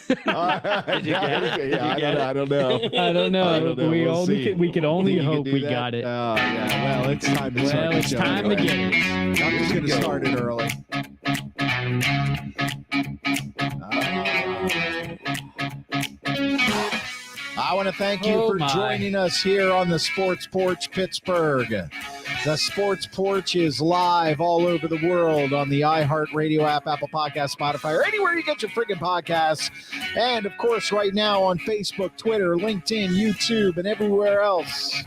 Did you get it? I don't know. I don't know. We could only hope we that? got it. Oh, yeah. Well, it's time to start the It's show time to anyway. get it. I'm just going to start it early. I want to thank you for joining us here on the Sports Porch Pittsburgh. The Sports Porch is live all over the world on the iHeartRadio app, Apple Podcasts, Spotify, or anywhere you get your friggin' podcasts. And, of course, right now on Facebook, Twitter, LinkedIn, YouTube, and everywhere else.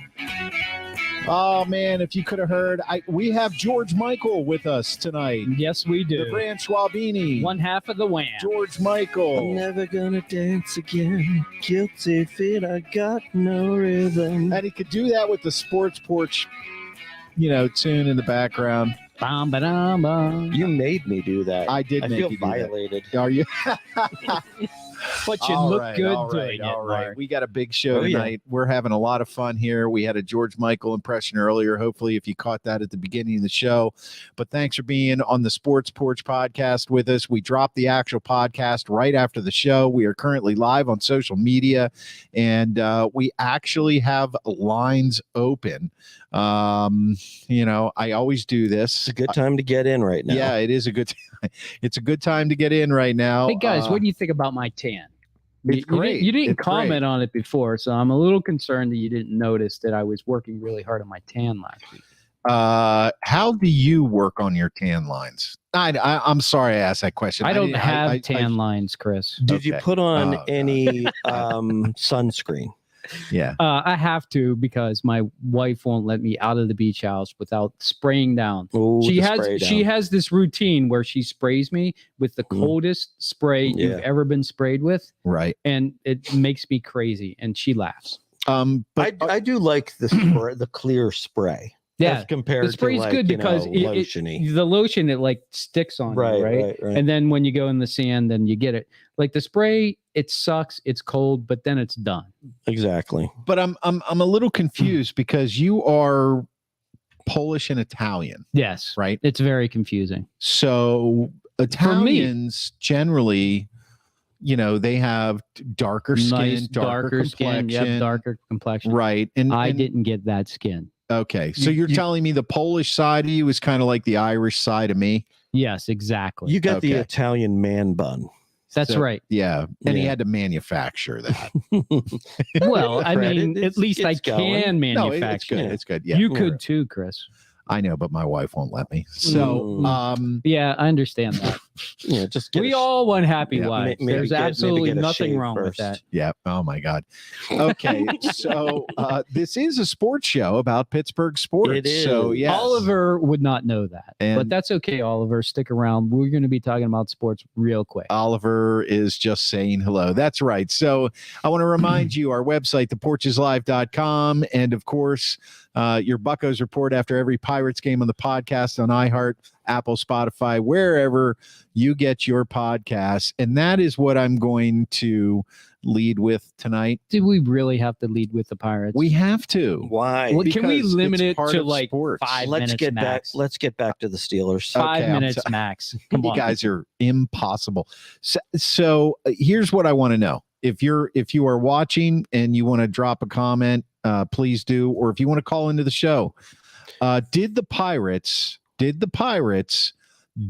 Oh, man, if you could have heard, we have George Michael with us tonight. Yes, we do. The Brand Schwabini. One half of the Wham. George Michael. I'm never gonna dance again. Guilty feet, I got no rhythm. And he could do that with the Sports Porch, tune in the background. Bum, ba-dum, bum. You made me do that. I did I make feel you do that. violated. Are you? But you look good doing it, Mark. We got a big show Yeah. tonight. We're having a lot of fun here. We had a George Michael impression earlier. Hopefully, if you caught that at the beginning of the show. But thanks for being on the Sports Porch podcast with us. We dropped the actual podcast right after the show. We are currently live on social media, and we actually have lines open. I always do this. It's a good time to get in right now. Yeah, it is a good time. It's a good time to get in right now. Hey, guys, what do you think about my tan? It's great. You didn't It's comment on it before, so I'm a little concerned that you didn't notice that I was working really hard on my tan last week. How do you work on your tan lines? I'm sorry I asked that question. I don't have tan lines, Chris. Did you Okay. put on Oh, any sunscreen? Yeah. I have to because my wife won't let me out of the beach house without spraying down. Ooh, She the spray has down. this routine where she sprays me with the coldest spray you've Yeah. ever been sprayed with, Right. and it makes me crazy. And she laughs. But I do like the spray, the clear spray. Yeah, As compared the spray's to like, good because lotiony. the lotion it like sticks on you, right? And then when you go in the sand, then you get it. Like the spray, it sucks. It's cold, but then it's done. Exactly. But I'm a little confused because you are Polish and Italian, Yes, right? It's very confusing. So Italians generally, they have darker skin, Nice, darker complexion, skin. Yep, darker complexion. right? And I didn't get that skin. Okay, so you're telling me the Polish side of you is kind of like the Irish side of me? Yes, exactly. You got the Okay. Italian man bun. That's So- right. Yeah, and he Yeah. had to manufacture that. Well, I Fred, mean, it's- at least I it's going. can No, it's manufacture. good. it. It's good. Yeah, You could too, Chris. I know, but my wife won't let me. So, Yeah, I understand that. Yeah, just get We a- all want happy Yeah, wives. maybe There's get- maybe absolutely get a nothing shave wrong with first. that. yeah. Oh my God. Okay, so this is a sports show about Pittsburgh sports. It is. So yes. Oliver would not know that, but And- that's okay. Oliver, stick around. We're going to be talking about sports real quick. Oliver is just saying hello. That's right. So I want to remind you our website, theporchislive.com. And of course, your Buccos report after every Pirates game on the podcast on iHeart, Apple, Spotify, wherever you get your podcasts. And that is what I'm going to lead with tonight. Did we really have to lead with the Pirates? We have to. Why? Well, can we because limit it's it part to of like sports. 5 Let's minutes get max? back. Let's get back to the Steelers. 5 Okay, I'm minutes t- max. Come You on. guys are impossible. So here's what I want to know. If you are watching and you want to drop a comment, please do. Or if you want to call into the show, did the Pirates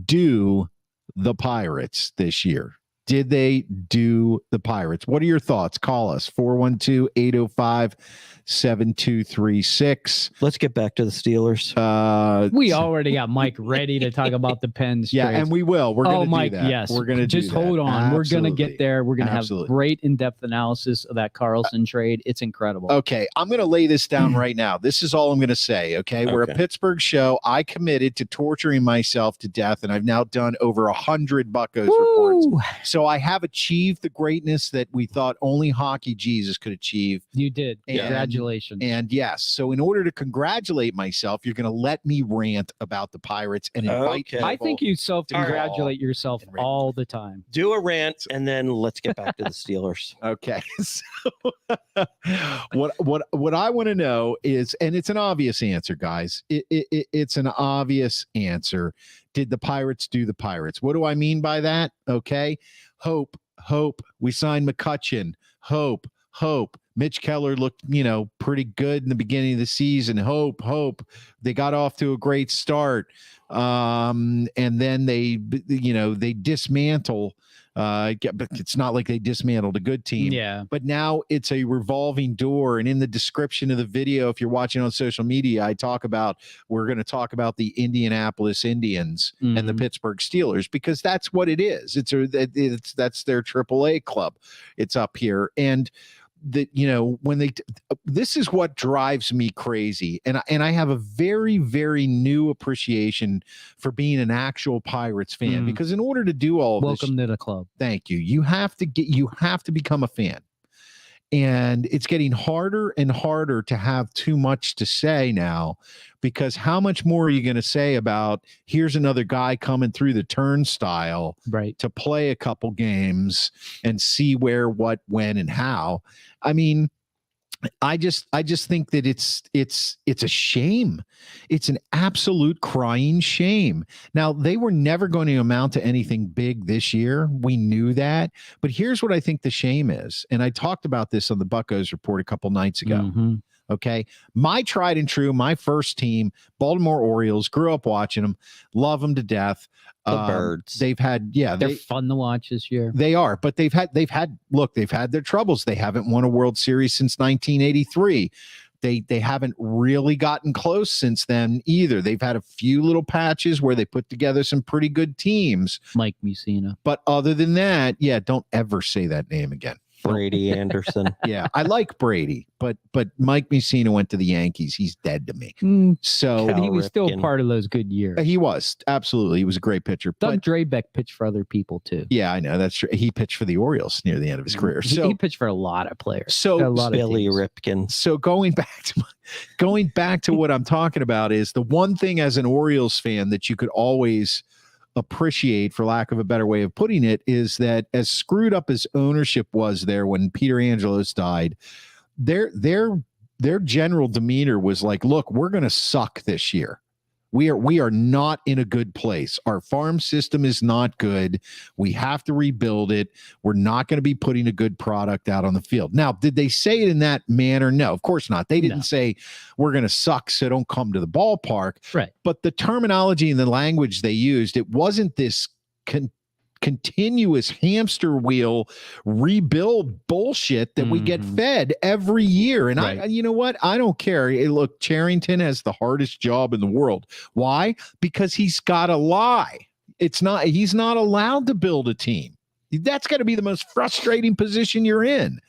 do the Pirates this year? Did they do the Pirates? What are your thoughts? Call us 412-805-7236. Let's get back to the Steelers. We already got Mike ready to talk about the Pens. yeah, and we will. We're going to Mike, do that. yes. We're going to just hold on. We're going to get there. We're going to have Absolutely. great in-depth analysis of that Carlson trade. It's incredible. Okay, I'm going to lay this down right now. This is all I'm going to say, okay? We're a Okay. Pittsburgh show. I committed to torturing myself to death, and I've now done over 100 Buccos reports. Woo! So I have achieved the greatness that we thought only Hockey Jesus could achieve. You did. And- Congratulations. And yes, so in order to congratulate myself, you're going to let me rant about the Pirates and invite Okay. I think you All self-congratulate yourself and rant. all the time. Do a rant, and then let's get back to the Steelers. Okay. So what I want to know is, and it's an obvious answer, guys. It's an obvious answer. did the Pirates do the Pirates? What do I mean by that? Okay. Hope. We signed McCutchen. Hope. Mitch Keller looked, pretty good in the beginning of the season. Hope. They got off to a great start. And then they dismantle. But it's not like they dismantled a good team. Yeah. But now it's a revolving door. And in the description of the video, if you're watching on social media, we're going to talk about the Indianapolis Indians and the Pittsburgh Steelers, because that's what it is. That's their AAA club. It's up here. And this is what drives me crazy. And I have a very, very new appreciation for being an actual Pirates fan, because in order to do all of this, welcome to the club. Thank you. You have to become a fan. And it's getting harder and harder to have too much to say now, because how much more are you going to say about here's another guy coming through the turnstile to play a couple games and see where, what, when, and how? I mean, I just think that it's a shame. It's an absolute crying shame. Now, they were never going to amount to anything big this year. We knew that. But here's what I think the shame is. And I talked about this on the Buccos Report a couple nights ago. Okay. My tried and true, my first team, Baltimore Orioles, grew up watching them, love them to death. The Birds. They've had, they're fun to watch this year. They are, but they've had their troubles. They haven't won a World Series since 1983. They haven't really gotten close since then either. They've had a few little patches where they put together some pretty good teams. Mike Mussina. But other than that, don't ever say that name again. Brady Anderson. Yeah, I like Brady, but Mike Mussina went to the Yankees. He's dead to me. So he was still part of those good years. He was, absolutely. He was a great pitcher. Doug Drabeck pitched for other people too. Yeah, I know, that's true. He pitched for the Orioles near the end of his career. So he pitched for a lot of players. So a lot Billy of Ripken. So going back to what I'm talking about is the one thing as an Orioles fan that you could always appreciate, for lack of a better way of putting it, is that as screwed up as ownership was there when Peter Angelos died, their general demeanor was like, look, we're going to suck this year. We are not in a good place. Our farm system is not good. We have to rebuild it. We're not going to be putting a good product out on the field. Now, did they say it in that manner? No, of course not. They didn't say we're going to suck, so don't come to the ballpark. Right. But the terminology and the language they used, it wasn't this continuous hamster wheel rebuild bullshit that we get fed every year. And you know what? I don't care. Hey, look, Charrington has the hardest job in the world. Why? Because he's got to lie. He's not allowed to build a team. That's got to be the most frustrating position you're in.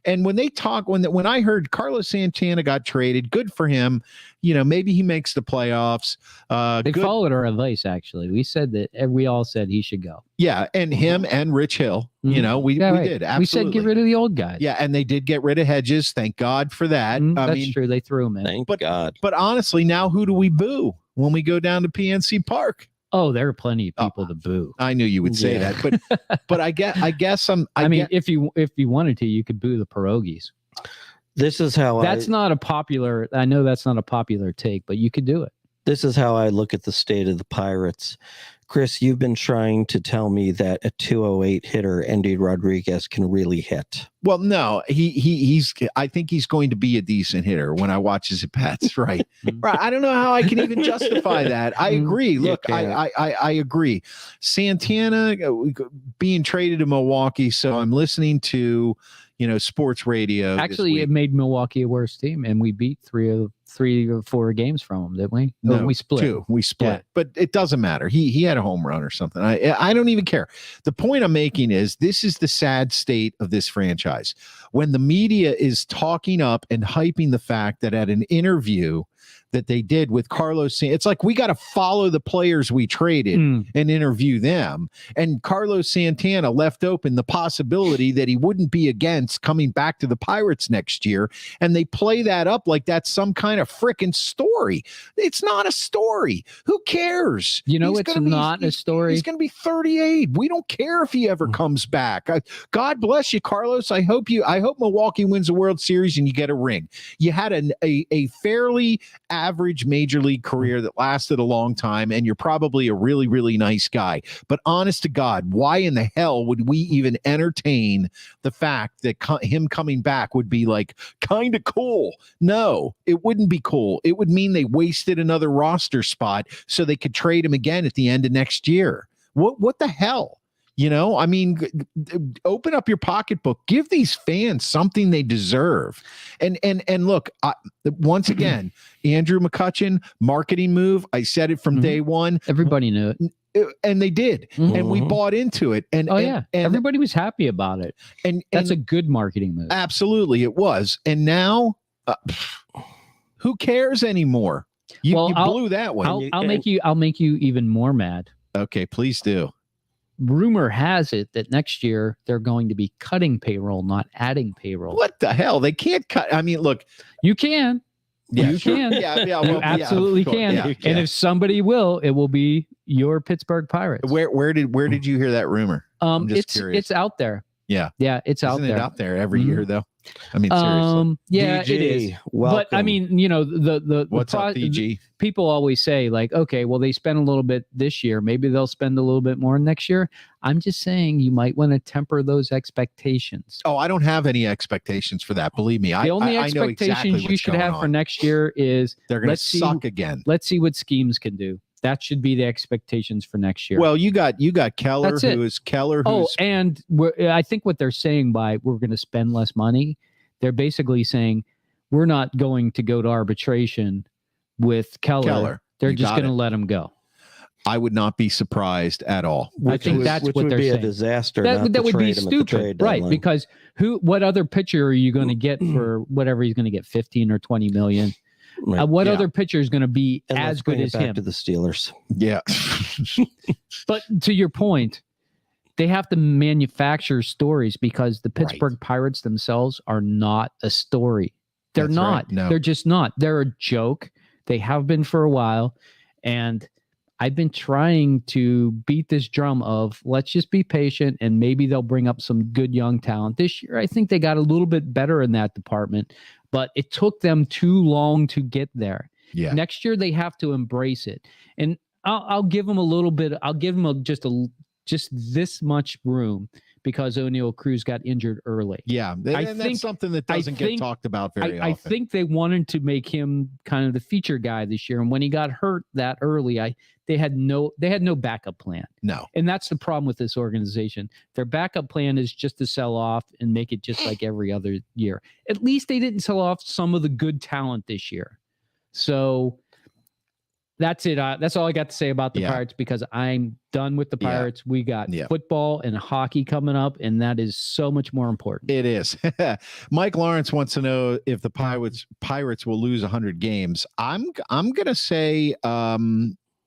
And when they talk, when I heard Carlos Santana got traded, good for him. Maybe he makes the playoffs. They followed our advice, actually. We all said he should go. Yeah, and him and Rich Hill. We did. Absolutely. We said get rid of the old guys. Yeah, and they did get rid of Hedges. Thank God for that. That's true. They threw him in. Thank God. But honestly, now who do we boo when we go down to PNC Park? Oh, there are plenty of people to boo. I knew you would say that, but I guess if you wanted to, you could boo the pierogies. This is how that's not a popular. I know that's not a popular take, but you could do it. This is how I look at the state of the Pirates. Chris, you've been trying to tell me that a 208 hitter, Endy Rodriguez, can really hit. Well, no, he's. I think he's going to be a decent hitter when I watch his at-bats. Right. I don't know how I can even justify that. I agree. Look, I agree. Santana being traded to Milwaukee, so I'm listening to sports radio. Actually, it made Milwaukee a worse team, and we beat three or four games from them, didn't we? No, we split. Two. We split, but it doesn't matter. He had a home run or something. I don't even care. The point I'm making is this is the sad state of this franchise. When the media is talking up and hyping the fact that at an interview that they did with Carlos, it's like we got to follow the players we traded and interview them. And Carlos Santana left open the possibility that he wouldn't be against coming back to the Pirates next year. And they play that up like that's some kind of freaking story. It's not a story. Who cares? It's not a story. He's going to be 38. We don't care if he ever comes back. God bless you, Carlos. I hope Milwaukee wins the World Series and you get a ring. You had a fairly average major league career that lasted a long time, and you're probably a really, really nice guy. But honest to God, why in the hell would we even entertain the fact that him coming back would be like kind of cool? No, it wouldn't be cool. It would mean they wasted another roster spot so they could trade him again at the end of next year. What the hell? I mean, open up your pocketbook, give these fans something they deserve. And look, once again, Andrew McCutchen, marketing move. I said it from day one. Everybody knew it. And they did. And we bought into it. And everybody was happy about it. And that's a good marketing move. Absolutely, it was. And now, who cares anymore? You blew that one. I'll make you even more mad. Okay, please do. Rumor has it that next year they're going to be cutting payroll, not adding payroll. What the hell? They can't cut. I mean, look, you can. Yeah, you can. Yeah, you absolutely can. Yeah, and if somebody will, it will be your Pittsburgh Pirates. Where did you hear that rumor? I'm just curious. It's out there. Yeah, it's out there. Isn't it out there every year though? I mean, seriously. Yeah, DG, it is. welcome. But I mean, What's up, DG? People always say like, okay, well, they spent a little bit this year. Maybe they'll spend a little bit more next year. I'm just saying you might want to temper those expectations. Oh, I don't have any expectations for that. Believe me. The only expectations you should have for next year is they're going to suck again. Let's see what schemes can do. That should be the expectations for next year. Well, you got Keller, and I think what they're saying by we're going to spend less money, they're basically saying we're not going to go to arbitration with Keller. They're just going to let him go. I would not be surprised at all. I think that's what they're saying. A disaster. That would be stupid, right? Because what other pitcher are you going to get for whatever he's going to get, 15 or 20 million? Right. What other pitcher is going to be as good as him? To the Steelers. Yeah. But to your point, they have to manufacture stories because the Pittsburgh Pirates themselves are not a story. They're not. Right. No. They're just not. They're a joke. They have been for a while. And I've been trying to beat this drum of let's just be patient and maybe they'll bring up some good young talent. This year, I think they got a little bit better in that department, but it took them too long to get there. Yeah. Next year, they have to embrace it. And I'll give them a little bit. I'll give them just this much room because O'Neal Cruz got injured early. Yeah. That's something that doesn't get talked about very often. I think they wanted to make him kind of the feature guy this year. And when he got hurt that early, they had no backup plan. No. And that's the problem with this organization. Their backup plan is just to sell off and make it just like every other year. At least they didn't sell off some of the good talent this year. So that's it. That's all I got to say about the Pirates because I'm done with the Pirates. We got football and hockey coming up, and that is so much more important. It is. Mike Lawrence wants to know if the Pirates will lose 100 games. I'm going to say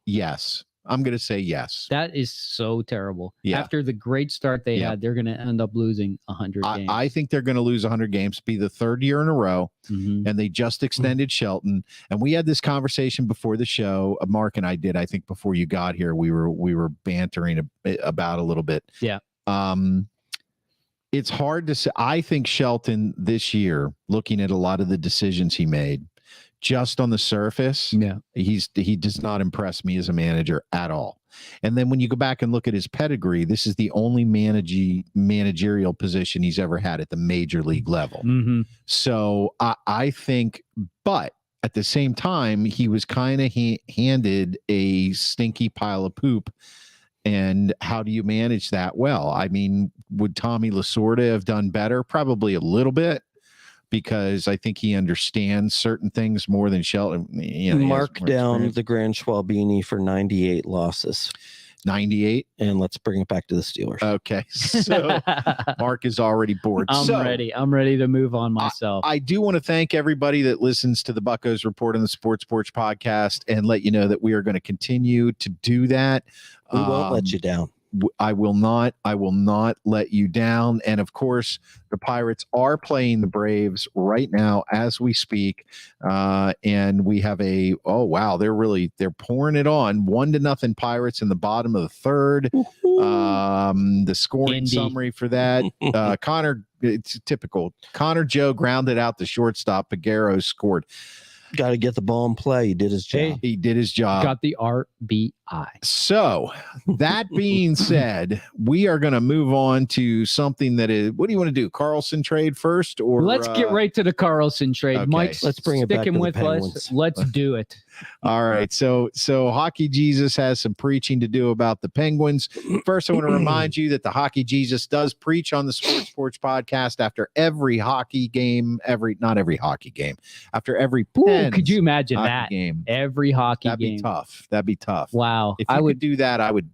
yes. I'm going to say yes. That is so terrible. Yeah. After the great start they had, they're going to end up losing 100 games. I think they're going to lose 100 games, be the third year in a row, and they just extended Shelton. And we had this conversation before the show. Mark and I did, I think, before you got here. We were bantering about a little bit. Yeah. It's hard to say. I think Shelton this year, looking at a lot of the decisions he made, just on the surface, he does not impress me as a manager at all. And then when you go back and look at his pedigree, this is the only managerial position he's ever had at the major league level. So I think, but at the same time, he was kind of handed a stinky pile of poop. And how do you manage that? Well, I mean, would Tommy Lasorda have done better? Probably a little bit. Because I think he understands certain things more than Shelton. Mark down the Grand Schwalbini for 98 losses. 98? And let's bring it back to the Steelers. Okay. So Mark is already bored. I'm ready. I'm ready to move on myself. I do want to thank everybody that listens to the Buccos Report on the Sports Porch podcast and let you know that we are going to continue to do that. We won't let you down. I will not let you down. And of course, the Pirates are playing the Braves right now as we speak. And we have they're pouring it on 1-0 Pirates in the bottom of the third. The scoring summary for that, Connor, it's typical. Connor Joe grounded out the shortstop. Peguero scored. Got to get the ball in play. He did his job. Hey, he did his job. Got the RBI. So that being said, we are going to move on to something that is, what do you want to do? Carlson trade first, or let's get right to the Carlson trade. Okay. Mike, let's bring it back to with the Penguins. us. Let's do it. All right. So Hockey Jesus has some preaching to do about the Penguins. First, I want to remind you that the Hockey Jesus does preach on the Sports Porch podcast after every hockey game, not every hockey game, after every Pens could you imagine hockey that game. Every hockey That'd game? be tough. That'd be tough. Wow. If you would do that, I would.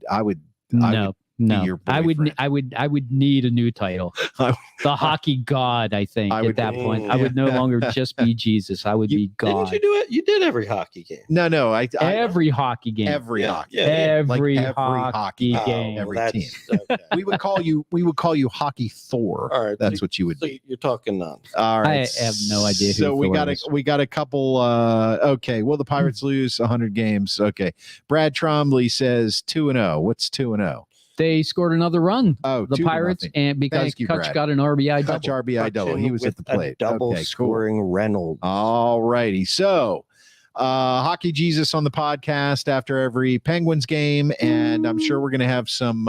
No, your I would need a new title. I- The hockey god, I think, I at would- that point. I would no longer just be Jesus. I would be God. Didn't you do it? You did every hockey game. No. Every hockey game. every hockey. Every Like hockey game. every that's- team. okay. We would call you Hockey Thor. All right, That's what you would So be. you're talking nonsense. All right. I have no idea who So we Thor got is. we got a couple. Okay. Well, the Pirates lose 100 games. Okay. Brad Trombley says 2-0. What's 2-0? They scored another run. Oh, The 2-0. Pirates, and because Thank you, Kutch Brad. got an RBI Touch double. RBI double. He was at the With a plate. double Okay, cool. scoring Reynolds. All righty. So, Hockey Jesus on the podcast after every Penguins game, and I'm sure we're going to have some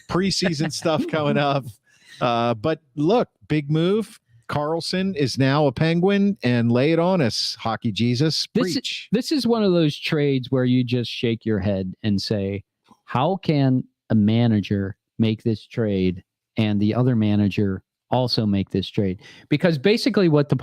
preseason stuff coming up. But look, big move. Carlson is now a Penguin, and lay it on us, Hockey Jesus. Preach. This is one of those trades where you just shake your head and say, how can a manager make this trade and the other manager also make this trade? Because basically what the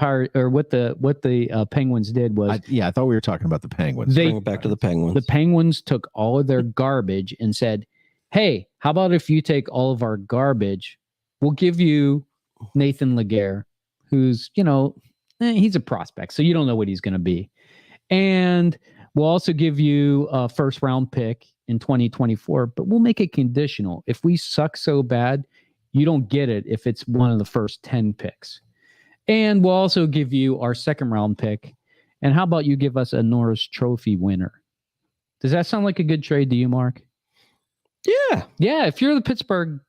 Penguins did was I thought we were talking about the Penguins. Bring it back to the Penguins. the Penguins took all of their garbage and said, hey, how about if you take all of our garbage, we'll give you Nathan Laguerre, who's, he's a prospect, so you don't know what he's going to be. And we'll also give you a first round pick in 2024, but we'll make it conditional. If we suck so bad, you don't get it if it's one of the first 10 picks. And we'll also give you our second round pick. And how about you give us a Norris Trophy winner? Does that sound like a good trade to you, Mark? Yeah. Yeah, if you're the Pittsburgh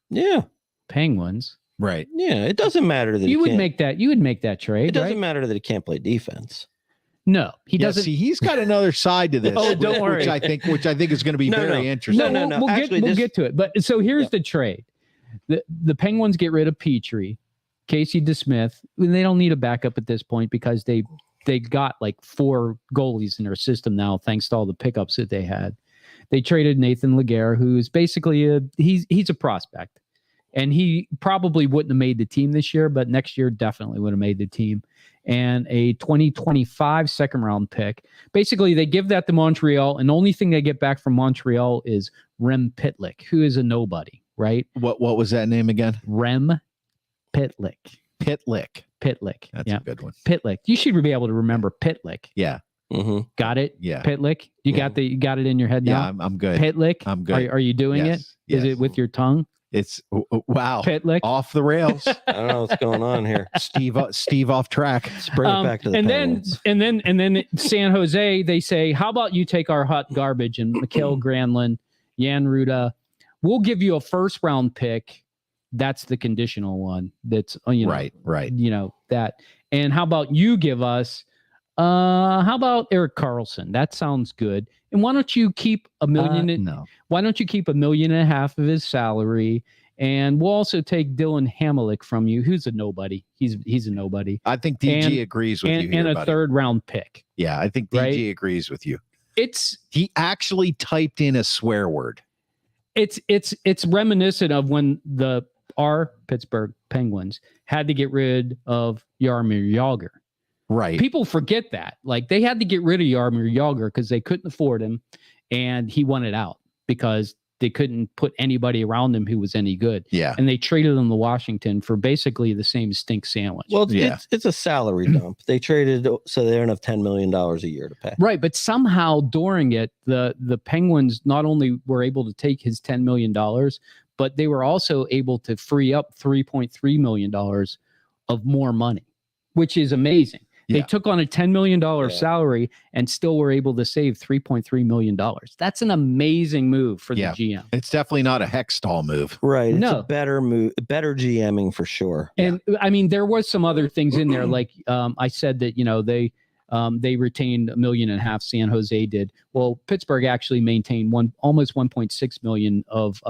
Penguins, Right. Yeah. It doesn't matter that you would can't- make that trade. It doesn't right? matter that he can't play defense. No, he Yeah, doesn't. see, he's got another side to this. Oh, don't worry. Which I think is going to be No, very no. interesting. No, No. we'll Actually, get to it. But so here's the trade. The Penguins get rid of Petrie, Casey DeSmith. And they don't need a backup at this point because they got like 4 goalies in their system now, thanks to all the pickups that they had. They traded Nathan Laguerre, who's basically he's a prospect. And he probably wouldn't have made the team this year, but next year definitely would have made the team. And a 2025 second round pick. Basically, they give that to Montreal, and the only thing they get back from Montreal is Rem Pitlick, who is a nobody, right? What was that name again? Rem Pitlick. Pitlick. That's a good one. Pitlick. You should be able to remember Pitlick. Yeah. Mm-hmm. Got it? Yeah. Pitlick. You got it in your head Yeah, now? I'm good. Pitlick. I'm good. Are you doing it? Is it with your tongue? It's wow. Pitlick. Off the rails. I don't know what's going on here. Steve off track. Let's bring it back to the and Penguins. then San Jose, they say, how about you take our hot garbage and Mikhail Granlund, Jan Ruda, we'll give you a first round pick. That's the conditional one. That's Right. That. And how about you give us how about Erik Carlson? That sounds good. And why don't you keep $1 million? No. Why don't you keep $1.5 million of his salary? And we'll also take Dylan Hamelick from you, who's a nobody. He's a nobody. I think DG agrees with you here, and a buddy. third round pick. Yeah, I think DG agrees with you. He actually typed in a swear word. It's reminiscent of when our Pittsburgh Penguins had to get rid of Jaromir Jagr. Right. People forget that. Like, they had to get rid of Jaromir Jagr because they couldn't afford him, and he wanted out because they couldn't put anybody around him who was any good. Yeah. And they traded him to Washington for basically the same stink sandwich. Well, it's a salary dump. They traded so they don't have $10 million a year to pay. Right, but somehow during it, the Penguins not only were able to take his $10 million, but they were also able to free up $3.3 million of more money, which is amazing. They took on a $10 million salary and still were able to save $3.3 million. That's an amazing move for the GM. It's definitely not a Hextall move. Right. It's a better move, better GMing for sure. And I mean, there was some other things in there. Like I said that, they retained $1.5 million. San Jose did. Well, Pittsburgh actually maintained almost $1.6 million of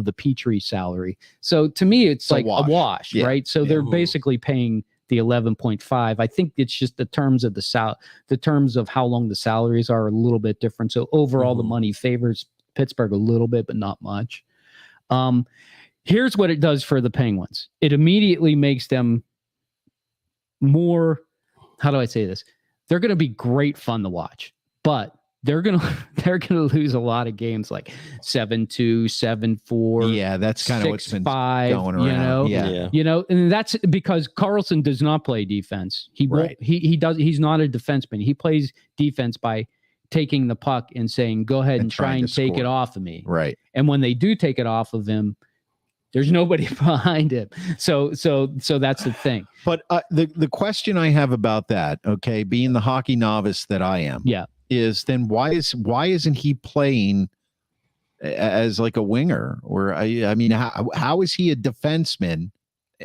the Petrie salary. So to me, it's like a wash, right? So they're basically paying the 11.5. I think it's just the terms of the terms of how long the salaries are a little bit different. So overall, the money favors Pittsburgh a little bit, but not much. Here's what it does for the Penguins. It immediately makes them more, how do I say this? They're going to be great fun to watch, but they're going to lose a lot of games like 7-2, 7-4. Yeah, that's kind of what's been 5, going around. And that's because Carlson does not play defense. He does. He's not a defenseman. He plays defense by taking the puck and saying, "Go ahead and try and take it off of me." Right. And when they do take it off of him, there's nobody behind him. So that's the thing. But the question I have about that, okay, being the hockey novice that I am, is then why isn't he playing as like a winger? Or I mean, how is he a defenseman?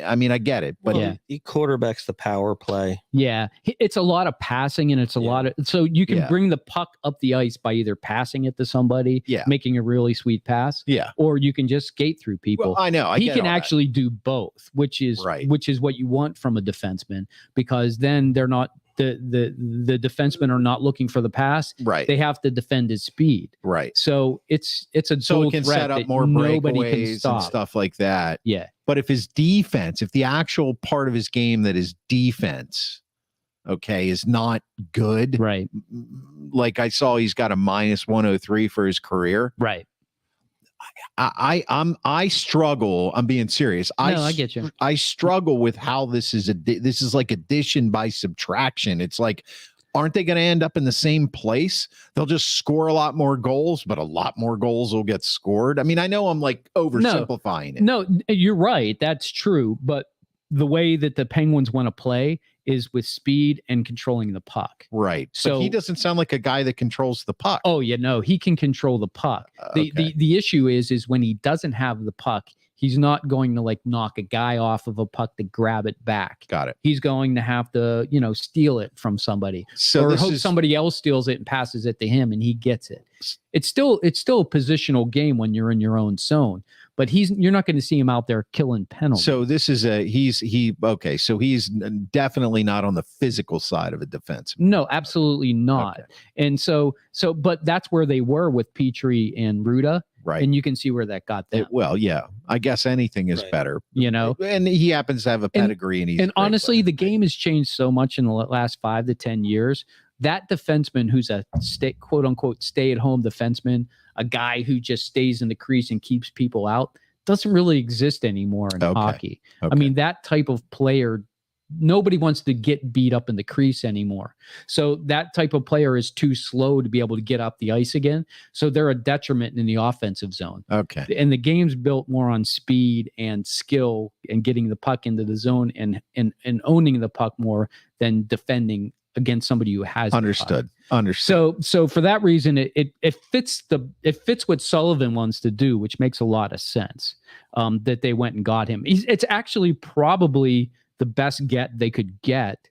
I mean, I get it, but he quarterbacks the power play. Yeah, it's a lot of passing, and it's a lot of, so you can bring the puck up the ice by either passing it to somebody, making a really sweet pass, or you can just skate through people. Well, I know he can actually do both, which is what you want from a defenseman, because then they're not the defensemen are not looking for the pass. Right. They have to defend his speed. Right. So it's a so dual it can threat set up that more nobody can breakaways stop. and stuff like that. Yeah. But if his defense, if the actual part of his game that is defense, okay, is not good, right? Like I saw, he's got a -103 for his career, right? I struggle. I'm being serious. I get you. I struggle with how this is like addition by subtraction. It's like, aren't they going to end up in the same place? They'll just score a lot more goals, but a lot more goals will get scored. I mean, I know I'm like oversimplifying it. No, you're right. That's true. But the way that the Penguins want to play is with speed and controlling the puck. Right. So he doesn't sound like a guy that controls the puck. Oh, yeah, no, he can control the puck. The issue is when he doesn't have the puck, he's not going to like knock a guy off of a puck to grab it back. Got it. He's going to have to, steal it from somebody, or hope somebody else steals it and passes it to him and he gets it. It's still a positional game when you're in your own zone, but you're not going to see him out there killing penalties. So this is so he's definitely not on the physical side of a defense. No, absolutely not. Okay. And so, but that's where they were with Petrie and Ruda. Right. And you can see where that got them. I guess anything is better, and he happens to have a pedigree. And honestly, the game has changed so much in the last 5 to 10 years. That defenseman who's a quote unquote stay at home defenseman, a guy who just stays in the crease and keeps people out, doesn't really exist anymore in hockey. I mean, that type of player, nobody wants to get beat up in the crease anymore. So that type of player is too slow to be able to get up the ice again. So they're a detriment in the offensive zone. Okay. And the game's built more on speed and skill and getting the puck into the zone and owning the puck more than defending against somebody who has understood. So for that reason, it fits what Sullivan wants to do, which makes a lot of sense. That they went and got him. It's actually probably the best get they could get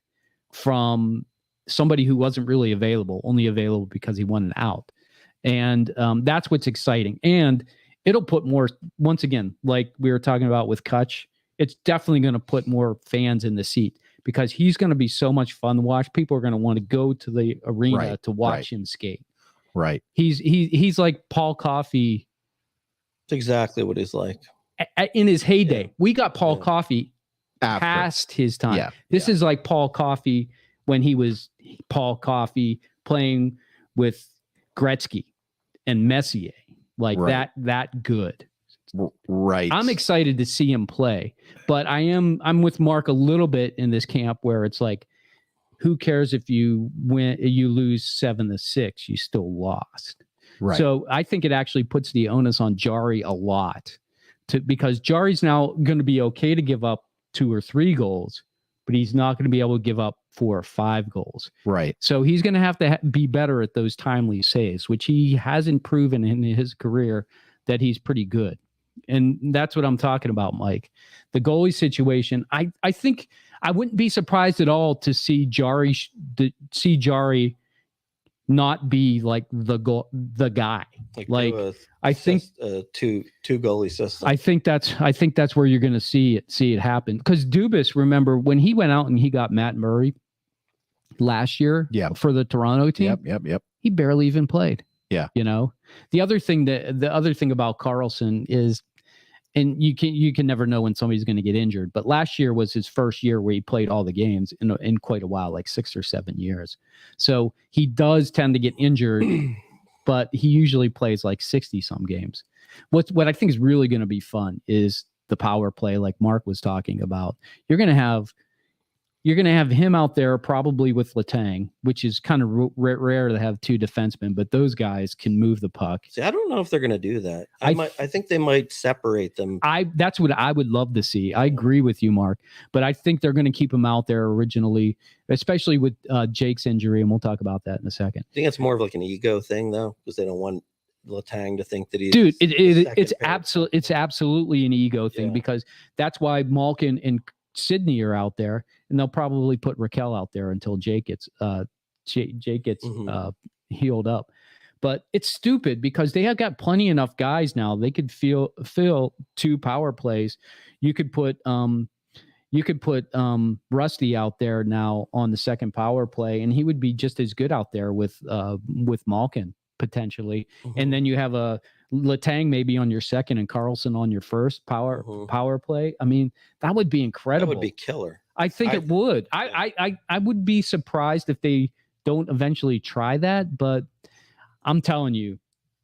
from somebody who wasn't really only available because he wanted out. And that's what's exciting. And it'll put more, once again, like we were talking about with Kutch, it's definitely going to put more fans in the seat because he's going to be so much fun to watch. People are going to want to go to the arena to watch him skate. Right. He's like Paul Coffey. It's exactly what he's like. In his heyday. We got Paul Coffey past his time. Yeah. This is like Paul Coffey when he was Paul Coffey playing with Gretzky and Messier, like that good. Right. I'm excited to see him play, but I'm with Mark a little bit in this camp where it's like, who cares if you lose 7-6, you still lost. Right. So I think it actually puts the onus on Jari a lot because Jari's now going to be okay to give up 2 or 3 goals, but he's not going to be able to give up 4 or 5 goals. Right. So he's going to have to be better at those timely saves, which he hasn't proven in his career that he's pretty good. And that's what I'm talking about, Mike. The goalie situation, I think I wouldn't be surprised at all to see Jari not be like the guy. Like I think two goalie system. I think that's where you're going to see it happen. Because Dubas, remember when he went out and he got Matt Murray last year for the Toronto team? Yep. He barely even played. Yeah. You know, the other thing about Carlson is, and you can never know when somebody's going to get injured, but last year was his first year where he played all the games in quite a while, like 6 or 7 years. So he does tend to get injured, but he usually plays like 60 some games. What I think is really going to be fun is the power play, like Mark was talking about. You're going to have him out there probably with Letang, which is kind of rare to have 2 defensemen, but those guys can move the puck. See, I don't know if they're going to do that. I think they might separate them. That's what I would love to see. I agree with you, Mark, but I think they're going to keep him out there originally, especially with Jake's injury, and we'll talk about that in a second. I think it's more of like an ego thing, though, because they don't want Letang to think that he's it's absolutely an ego thing, because that's why Malkin and Sydney are out there, and they'll probably put Raquel out there until Jake gets healed up. But it's stupid because they have got plenty enough guys now. They could fill 2 power plays. You could put Rusty out there now on the second power play, and he would be just as good out there with Malkin potentially. And then you have a Letang maybe on your second and Carlson on your first power play. I mean, that would be incredible. That would be killer. I think it would. I would be surprised if they don't eventually try that, but I'm telling you,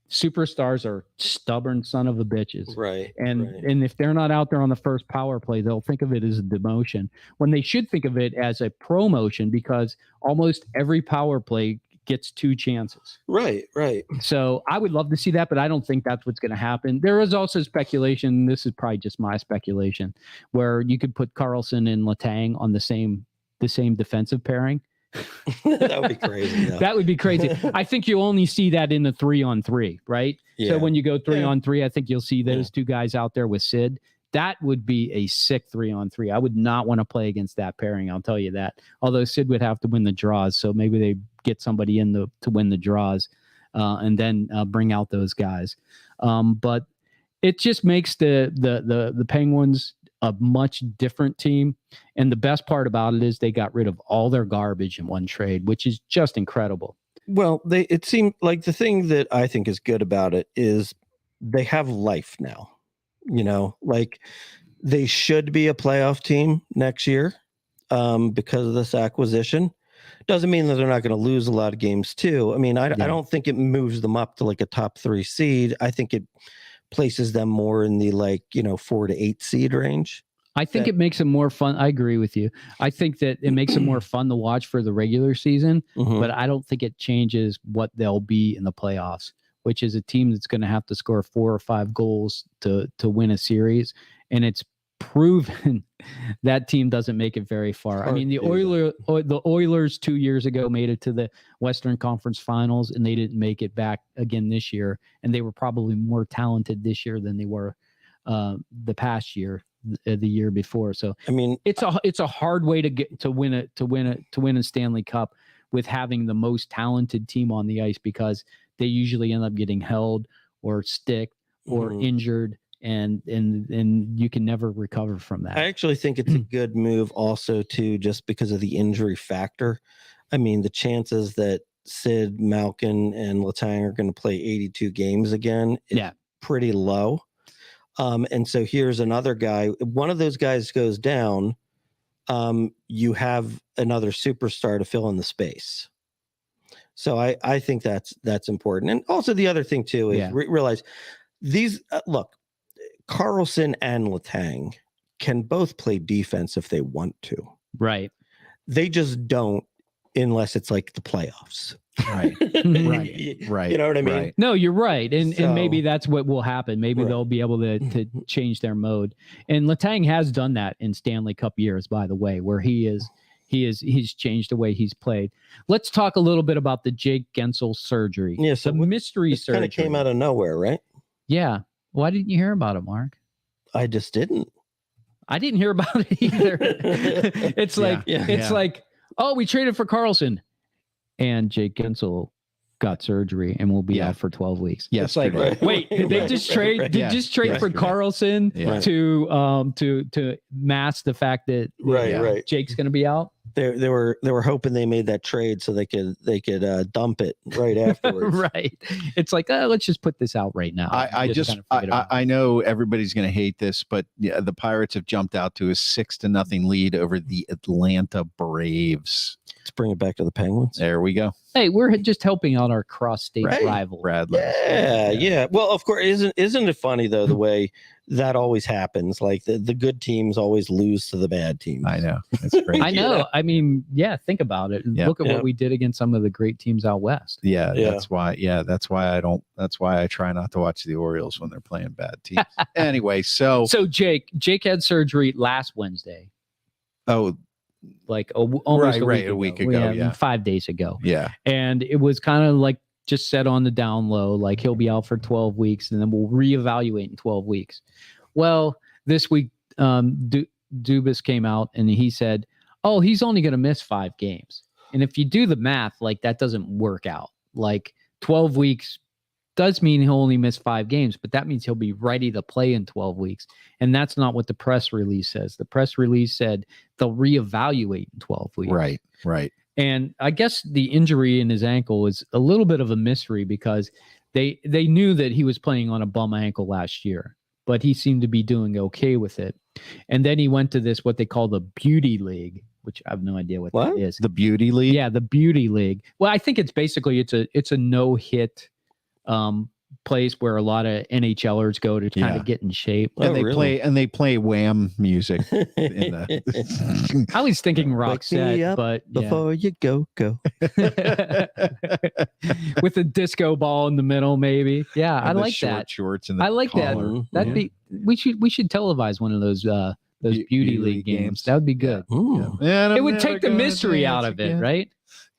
superstars are stubborn son of a bitches. Right. And if they're not out there on the first power play, they'll think of it as a demotion when they should think of it as a promotion, because almost every power play gets 2 chances. Right. So I would love to see that, but I don't think that's what's going to happen. There is also speculation, this is probably just my speculation, where you could put Carlson and Letang on the same defensive pairing. That would be crazy. Though. That would be crazy. I think you only see that in the 3-on-3, right? Yeah. So when you go 3-on-3, I think you'll see those 2 guys out there with Sid. That would be a sick 3-on-3. I would not want to play against that pairing. I'll tell you that. Although Sid would have to win the draws, so maybe they get somebody in to win the draws, and then bring out those guys. But it just makes the Penguins a much different team. And the best part about it is they got rid of all their garbage in one trade, which is just incredible. Well, it seemed like the thing that I think is good about it is they have life now. You know, like they should be a playoff team next year because of this acquisition. Doesn't mean that they're not going to lose a lot of games too. I mean, I don't think it moves them up to like a top 3 seed. I think it places them more in the 4 to 8 seed range. I think it makes them more fun. I agree with you. I think that it makes them more fun to watch for the regular season, but I don't think it changes what they'll be in the playoffs, which is a team that's going to have to score 4 or 5 goals to win a series. And it's proven that team doesn't make it very far. I mean, the Oilers 2 years ago made it to the Western Conference Finals, and they didn't make it back again this year. And they were probably more talented this year than they were the past year, the year before. So I mean, it's a hard way to win a Stanley Cup with having the most talented team on the ice, because they usually end up getting held or stick or injured, and you can never recover from that. I actually think it's a good move also too, just because of the injury factor. I mean, the chances that Sid, Malkin, and Letang are going to play 82 games again is pretty low. And so here's another guy. One of those guys goes down. You have another superstar to fill in the space. So I think that's important. And also the other thing too is realize these look, Carlson and Letang can both play defense if they want to. Right. They just don't unless it's like the playoffs. Right. You know what I mean? Right. No, you're right. And maybe that's what will happen. Maybe they'll be able to change their mode. And Letang has done that in Stanley Cup years, by the way, where he's changed the way he's played. Let's talk a little bit about the Jake Gensel surgery. Yeah, so the mystery surgery kind of came out of nowhere, right? Yeah. Why didn't you hear about it, Mark? I just didn't. I didn't hear about it either. It's like, oh, we traded for Carlson. And Jake Gensel got surgery and will be out for 12 weeks. Yes, it's like, wait, did they just trade? Did just trade for Carlson to mask the fact that Jake's going to be out? They were hoping they made that trade so they could dump it right afterwards. Right. It's like, let's just put this out right now. I know everybody's going to hate this, but the Pirates have jumped out to a 6-0 lead over the Atlanta Braves. Let's bring it back to the Penguins. There we go. Hey, we're just helping out our cross-state rival. Bradley. Yeah. Well, of course, isn't it funny though the way that always happens? Like the good teams always lose to the bad teams. I know. It's great. I know. I mean, think about it. Look at what we did against some of the great teams out west. That's why I try not to watch the Orioles when they're playing bad teams. Anyway, so Jake had surgery last Wednesday. Oh, like almost a week ago. 5 days ago. Yeah. And it was kind of like just set on the down low, like he'll be out for 12 weeks and then we'll reevaluate in 12 weeks. Well, this week, Dubas came out and he said, oh, he's only going to miss 5 games. And if you do the math, like that doesn't work out. Like 12 weeks does mean he'll only miss 5 games, but that means he'll be ready to play in 12 weeks. And that's not what the press release says. The press release said they'll reevaluate in 12 weeks. Right. And I guess the injury in his ankle is a little bit of a mystery because they knew that he was playing on a bum ankle last year, but he seemed to be doing okay with it. And then he went to this, what they call the Beauty League, which I have no idea what that is. The Beauty League? Yeah, the Beauty League. Well, I think it's basically, it's a no-hit place where a lot of NHLers go to kind of get in shape. And they play Wham music. I was thinking Roxette, but before you go. With a disco ball in the middle, maybe. Yeah, I like that. Shorts and the I like collar. that. That'd be. We should televise one of those Beauty League games. That would be good. Yeah. It would take the mystery out of it, right?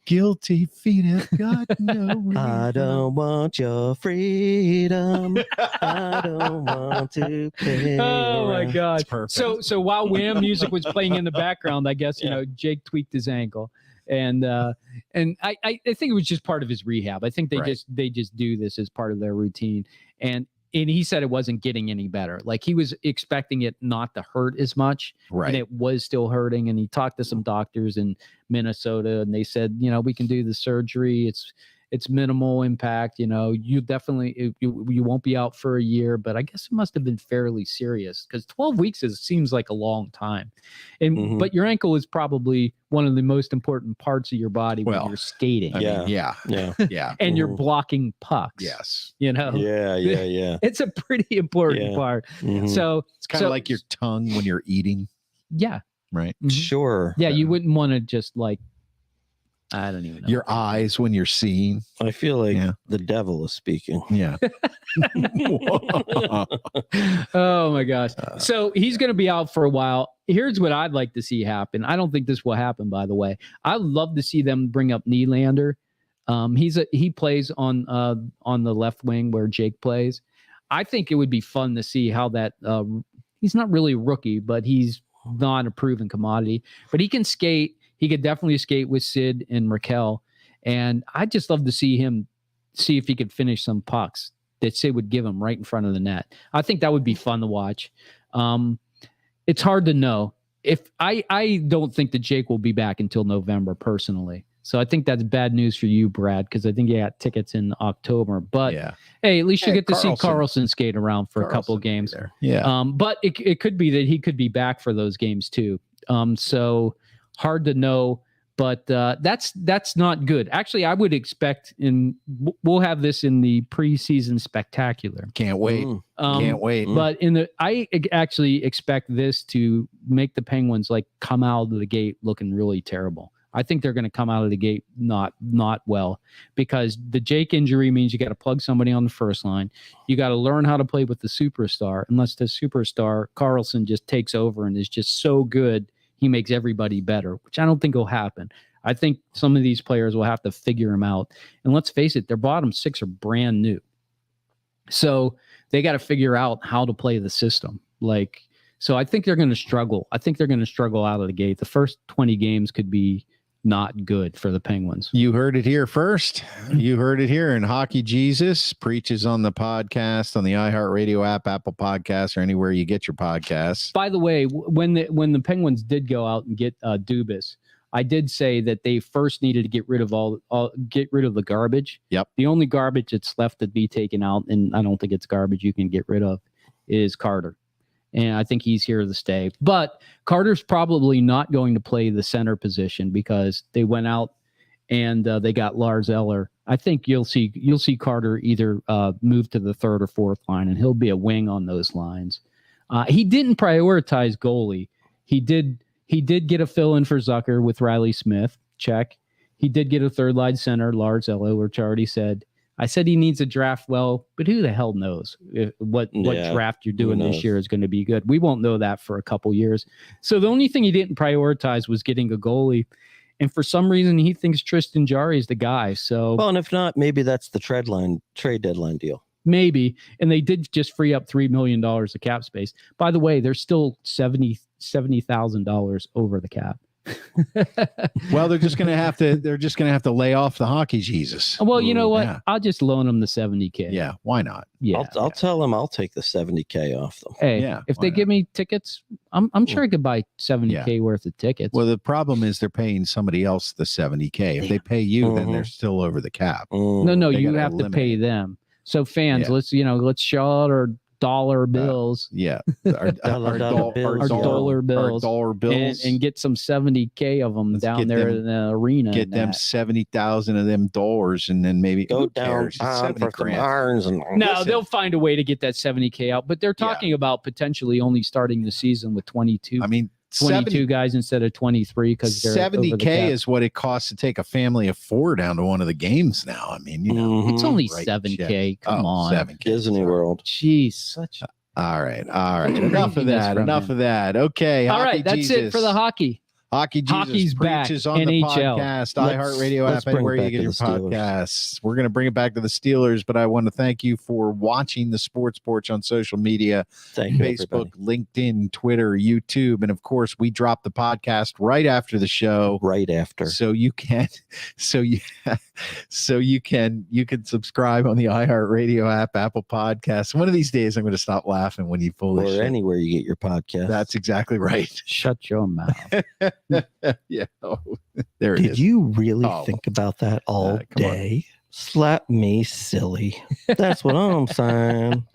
Guilty feet have got no I don't want your freedom. I don't want to pay. Oh my God. So while Wham music was playing in the background, I guess, Jake tweaked his ankle. And I think it was just part of his rehab. I think they just do this as part of their routine. And he said it wasn't getting any better. Like he was expecting it not to hurt as much. Right. And it was still hurting. And he talked to some doctors in Minnesota and they said, we can do the surgery. It's minimal impact. You definitely, you won't be out for a year, but I guess it must've been fairly serious because 12 weeks seems like a long time. And, but your ankle is probably one of the most important parts of your body when you're skating. Yeah. And you're blocking pucks. Yes. Yeah. It's a pretty important part. So it's kind of like your tongue when you're eating. Yeah. Right. Sure. Yeah. You wouldn't want to just I don't even know. Your eyes when you're seeing. I feel like the devil is speaking. Yeah. Oh my gosh. So he's going to be out for a while. Here's what I'd like to see happen. I don't think this will happen, by the way. I'd love to see them bring up Nylander. He plays on the left wing where Jake plays. I think it would be fun to see how that he's not really a rookie, but he's not a proven commodity, but he can skate. He could definitely skate with Sid and Raquel. And I'd just love to see if he could finish some pucks that Sid would give him right in front of the net. I think that would be fun to watch. It's hard to know. If I don't think that Jake will be back until November personally. So I think that's bad news for you, Brad, because I think you got tickets in October. But hey, at least you get to see Carlson skate around for a couple of games. Yeah. But it could be that he could be back for those games too. So hard to know, but that's not good. Actually, I would expect we'll have this in the preseason spectacular. Can't wait. Can't wait. But I actually expect this to make the Penguins come out of the gate looking really terrible. I think they're going to come out of the gate not well, because the Jake injury means you got to plug somebody on the first line. You got to learn how to play with the superstar, unless the superstar Carlson just takes over and is just so good he makes everybody better, which I don't think will happen. I think some of these players will have to figure him out. And let's face it, their bottom six are brand new. So they got to figure out how to play the system. So I think they're going to struggle. I think they're going to struggle out of the gate. The first 20 games could be not good for the Penguins. You heard it here first. You heard it here. And Hockey Jesus preaches on the podcast, on the iHeartRadio app, Apple Podcasts, or anywhere you get your podcasts. By the way, when the Penguins did go out and get Dubas, I did say that they first needed to get rid of the garbage. Yep. The only garbage that's left to be taken out, and I don't think it's garbage you can get rid of, is Carter. And I think he's here to stay. But Carter's probably not going to play the center position because they went out and they got Lars Eller. I think you'll see Carter either move to the third or fourth line, and he'll be a wing on those lines. He didn't prioritize goalie. He did get a fill-in for Zucker with Riley Smith. Check. He did get a third-line center, Lars Eller, which I already said. I said he needs a draft well, but who the hell knows what draft you're doing this year is going to be good. We won't know that for a couple years. So the only thing he didn't prioritize was getting a goalie. And for some reason, he thinks Tristan Jarry is the guy. So, well, and if not, maybe that's the trade deadline deal. Maybe. And they did just free up $3 million of cap space. By the way, they're still $70,000 over the cap. Well, they're just going to have to lay off the Hockey Jesus. Well, you know what? Yeah. I'll just loan them the $70K. Yeah, why not? Yeah, I'll tell them I'll take the $70K off them. Hey, yeah, if they give me tickets, I'm sure I could buy $70K worth of tickets. Well, the problem is they're paying somebody else the $70K. If they pay you, then they're still over the cap. No, you have to pay them. So fans, let's show out our dollar bills. Our dollar bills. And get some $70K of them down there in the arena. Get them 70,000 of them dollars, and then maybe go down for some irons. No, they'll find a way to get that $70K out. But they're talking about potentially only starting the season with 22. I mean, 22 guys instead of 23 because they're $70K is what it costs to take a family of 4 down to one of the games now. I mean, it's only $7K. Come on, $7K. Disney World. Jeez, such. All right. Enough of that. Okay. All right, that's it for the hockey. Hockey Jesus Hockey's preaches back. on the NHL. podcast, iHeartRadio app, anywhere you get your podcasts. We're going to bring it back to the Steelers, but I want to thank you for watching the Sports Porch on social media. Thank you, Facebook, everybody. LinkedIn, Twitter, YouTube, and of course, we drop the podcast right after the show. Right after. So you can subscribe on the iHeartRadio app, Apple Podcasts. One of these days, I'm going to stop laughing when you pull this. Or anywhere you get your podcast. That's exactly right. Shut your mouth. Yeah. There it is. Did you really think about that all day? Slap me silly. That's what I'm saying.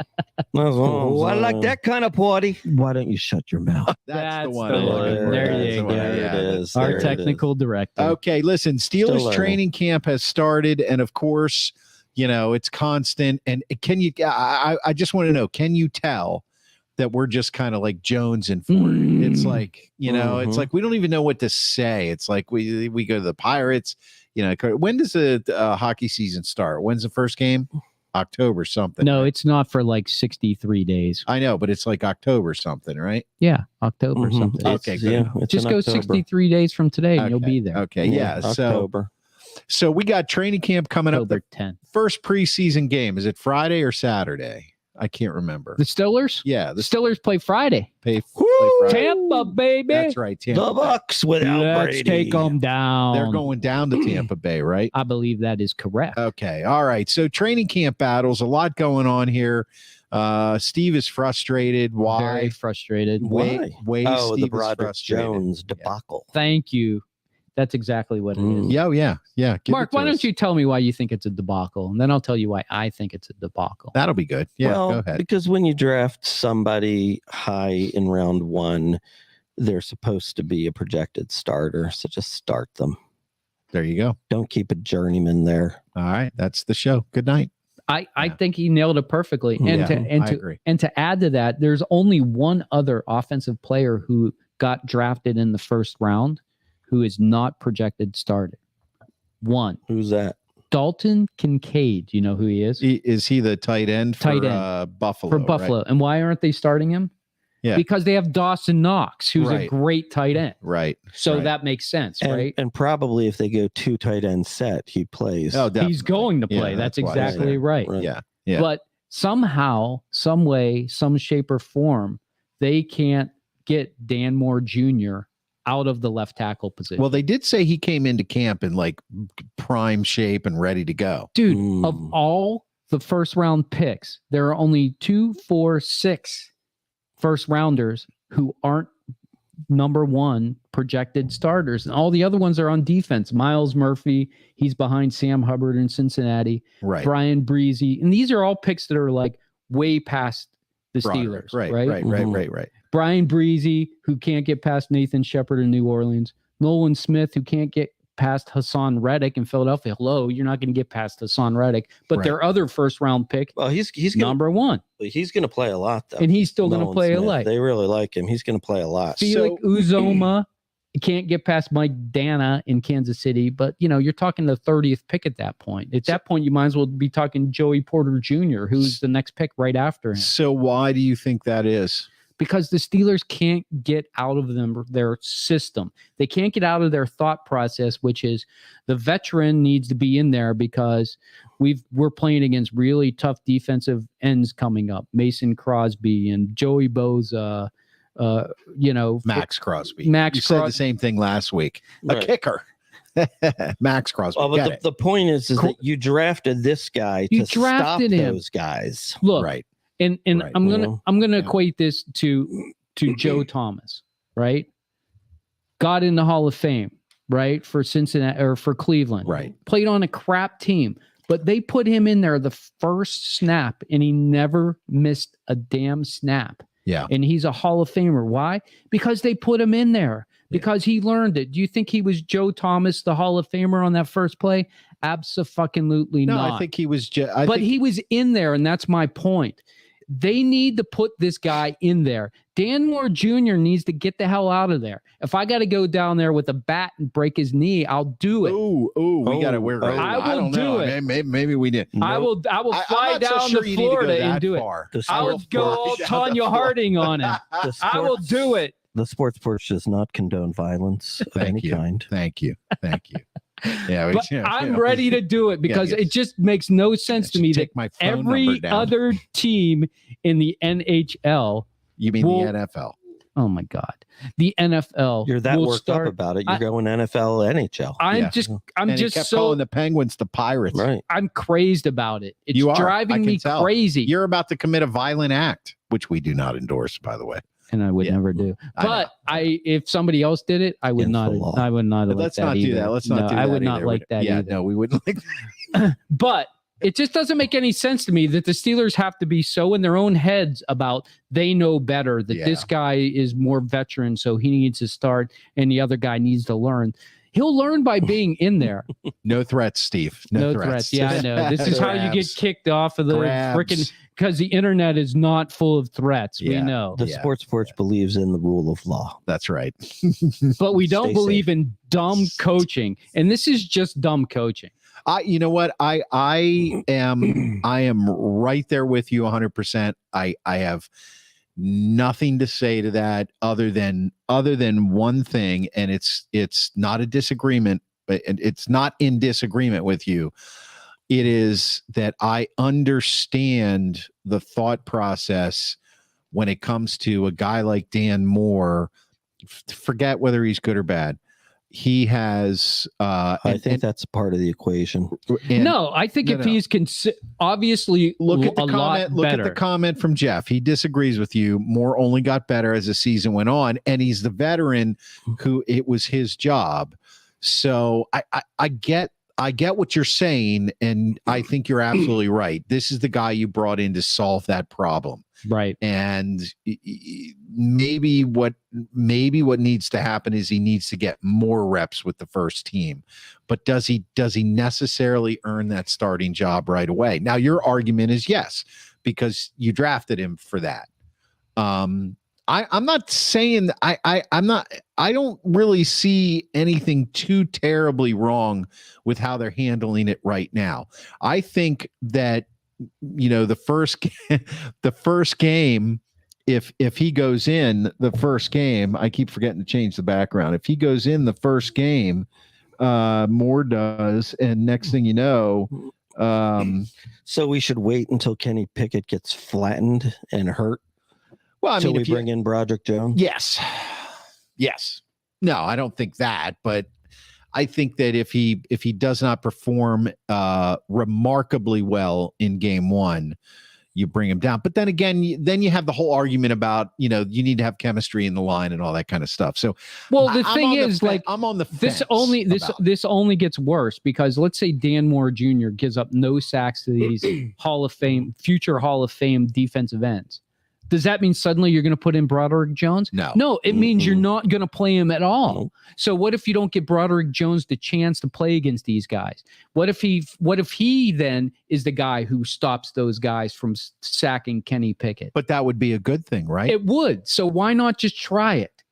I like that kind of party. Why don't you shut your mouth? That's the one. There you go. There it is. Our technical director. Okay, listen, Steelers training camp has started, and of course, it's constant. And I just want to know, can you tell that we're just kind of like Jones and Ford? It's like, it's like we don't even know what to say. It's like we go to the Pirates. When does the hockey season start? When's the first game? October something. No, it's not for like 63 days. I know, but it's like October something, right? Yeah, October something. Okay, good. Yeah, just go 63 days from today and you'll be there. Okay, yeah. October. So we got training camp coming October up. The 10th. First preseason game, is it Friday or Saturday? I can't remember. The Steelers? Yeah. The Steelers play Friday. Play Friday. Tampa, baby. That's right. Tampa. The Bucks without Let's Brady. take them down. They're going down to Tampa Bay, right? I believe that is correct. Okay. All right. So training camp battles, a lot going on here. Steve is frustrated. Why? Very frustrated. Why? Steve the Broderick Jones debacle. Thank you. That's exactly what it is. Yeah. Mark, why don't you tell me why you think it's a debacle? And then I'll tell you why I think it's a debacle. That'll be good. Yeah, well, go ahead. Because when you draft somebody high in round 1, they're supposed to be a projected starter. So just start them. There you go. Don't keep a journeyman there. All right. That's the show. Good night. I think he nailed it perfectly. I agree. To add to that, there's only one other offensive player who got drafted in the first round who is not projected starter. One. Who's that? Dalton Kincaid. You know who he is? Is he the tight end for Buffalo? For Buffalo. Right? And why aren't they starting him? Yeah. Because they have Dawson Knox, who's a great tight end. Right. So that makes sense, right? And probably if they go 2 tight end set, he plays. Oh, definitely. He's going to play. That's exactly right. Yeah. But somehow, some way, some shape or form, they can't get Dan Moore Jr. out of the left tackle position. Well, they did say he came into camp in like prime shape and ready to go. Dude, of all the first round picks, there are only 2, 4, 6 first rounders who aren't number 1 projected starters. And all the other ones are on defense. Miles Murphy, he's behind Sam Hubbard in Cincinnati. Right. Brian Breezy. And these are all picks that are like way past the Steelers. Right. Brian Breezy, who can't get past Nathan Shepard in New Orleans. Nolan Smith, who can't get past Hassan Reddick in Philadelphia. Hello, you're not going to get past Hassan Reddick. But their other first round pick, well, he's number 1. He's going to play a lot, though. And he's still going to play a lot. They really like him. He's going to play a lot. Felix Uzoma can't get past Mike Dana in Kansas City. But, you're talking the 30th pick at that point. At that point, you might as well be talking Joey Porter Jr., who's the next pick right after him. So why do you think that is? Because the Steelers can't get out of their system. They can't get out of their thought process, which is the veteran needs to be in there because we're playing against really tough defensive ends coming up. Mason Crosby and Joey Bosa, Max Crosby. You said the same thing last week. A kicker. Max Crosby. Well, but the point is that you drafted this guy to stop those guys. Look, right. And I'm gonna equate this to Joe Thomas, right? Got in the Hall of Fame, right? For Cincinnati or for Cleveland. Right. Played on a crap team, but they put him in there the first snap and he never missed a damn snap. Yeah. And he's a Hall of Famer. Why? Because they put him in there. Because he learned it. Do you think he was Joe Thomas, the Hall of Famer on that first play? Abso-fucking-lutely not. No, I think he was he was in there, and that's my point. They need to put this guy in there. Dan Moore Jr. needs to get the hell out of there. If I got to go down there with a bat and break his knee, I'll do it. We got to wear. I will do it. Maybe we did. I will fly down to Florida and do it. I will go all Tanya Harding on him. I will do it. The Sports Porch does not condone violence of any kind. Thank you. Yeah, but I'm ready to do it because it just makes no sense to me that every other team in the NHL. You mean the NFL? Oh my God, the NFL. You're that worked up about it. You're going NFL, NHL. I'm just so calling the Penguins the Pirates. Right. I'm crazed about it. It's driving me crazy. You're about to commit a violent act, which we do not endorse, by the way. And I would never do. But if somebody else did it, I would not. I would not. Let's not do that. Let's not do that. I would not like that. Yeah, no, we wouldn't like that. But it just doesn't make any sense to me that the Steelers have to be so in their own heads about they know better that this guy is more veteran, so he needs to start, and the other guy needs to learn. He'll learn by being in there. No threats, Steve. No threats. Yeah, I know. This is how you get kicked off of the freaking, because the internet is not full of threats. We know. The Sports Porch believes in the rule of law. That's right. But we don't believe in dumb coaching. And this is just dumb coaching. You know what? I am right there with you 100%. I have nothing to say to that other than one thing, and it's not a disagreement, but it's not in disagreement with you. It is that I understand the thought process when it comes to a guy like Dan Moore. Forget whether he's good or bad. He has I think that's part of the equation. No, I think he's obviously look at the comment from Jeff. He disagrees with you. Moore only got better as the season went on, and he's the veteran who it was his job. So I get what you're saying, and I think you're absolutely right. This is the guy you brought in to solve that problem. Right. And maybe what needs to happen is he needs to get more reps with the first team. But does he necessarily earn that starting job right away? Now, your argument is yes, because you drafted him for that. I'm not saying I don't really see anything too terribly wrong with how they're handling it right now. I think that, the first game, if he goes in the first game, I keep forgetting to change the background. If he goes in the first game, Moore does, and next thing you know, so we should wait until Kenny Pickett gets flattened and hurt. Well, I mean, we bring in Broderick Jones. Yes. No, I don't think that, but I think that if he does not perform remarkably well in game one, you bring him down. But then again, you have the whole argument about, you need to have chemistry in the line and all that kind of stuff. So, well, the thing is, I'm on the fence. This only gets worse because let's say Dan Moore Jr. gives up no sacks to these future Hall of Fame defensive ends. Does that mean suddenly you're going to put in Broderick Jones? No, it means you're not going to play him at all. So what if you don't give Broderick Jones the chance to play against these guys? What if he then is the guy who stops those guys from sacking Kenny Pickett? But that would be a good thing, right? It would. So why not just try it?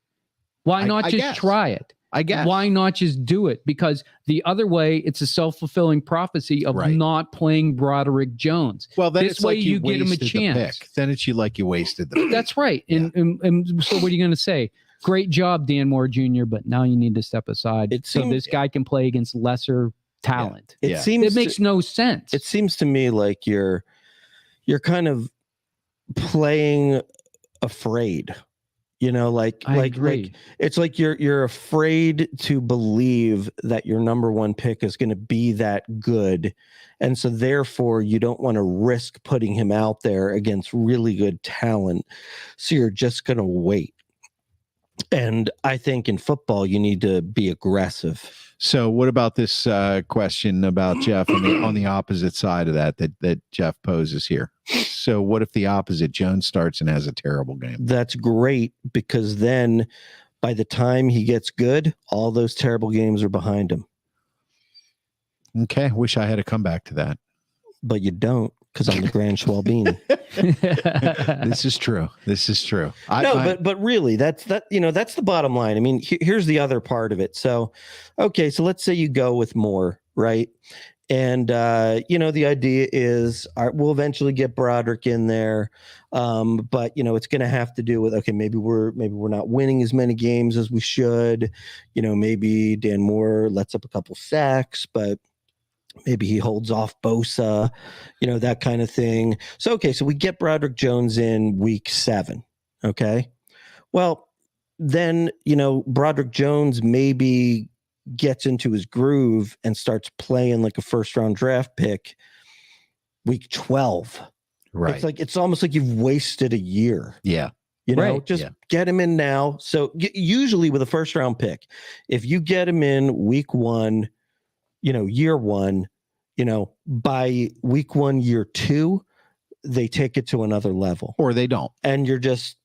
Why not just try it? I guess. Why not just do it? Because the other way, it's a self-fulfilling prophecy of not playing Broderick Jones. Well, then this way you get him a chance. Then it's like you wasted the pick. That's right. Yeah. And so what are you going to say? Great job, Dan Moore Jr., but now you need to step aside so this guy can play against lesser talent. Yeah. It makes no sense. It seems to me like you're kind of playing afraid. I agree. It's like you're afraid to believe that your number one pick is going to be that good. And so therefore you don't want to risk putting him out there against really good talent. So you're just going to wait. And I think in football, you need to be aggressive. So what about this question about Jeff on the opposite side of that Jeff poses here? So what if the opposite, Jones starts and has a terrible game? That's great, because then by the time he gets good, all those terrible games are behind him. Okay. Wish I had a comeback to that. But you don't, because I'm the Grand Schwalbeen. This is true. But really, that's the bottom line. I mean, here's the other part of it. So, okay, so let's say you go with Moore, right? And the idea is we'll eventually get Broderick in there, but it's going to have to do with maybe we're not winning as many games as we should. Maybe Dan Moore lets up a couple sacks, but maybe he holds off Bosa, that kind of thing. So, so we get Broderick Jones in week 7. Okay. Well, then, Broderick Jones maybe gets into his groove and starts playing like a first round draft pick week 12. Right. It's almost like you've wasted a year. Yeah. Get him in now. So usually with a first round pick, if you get him in week 1, year 1, by week 1, year 2, they take it to another level, or they don't. And you're just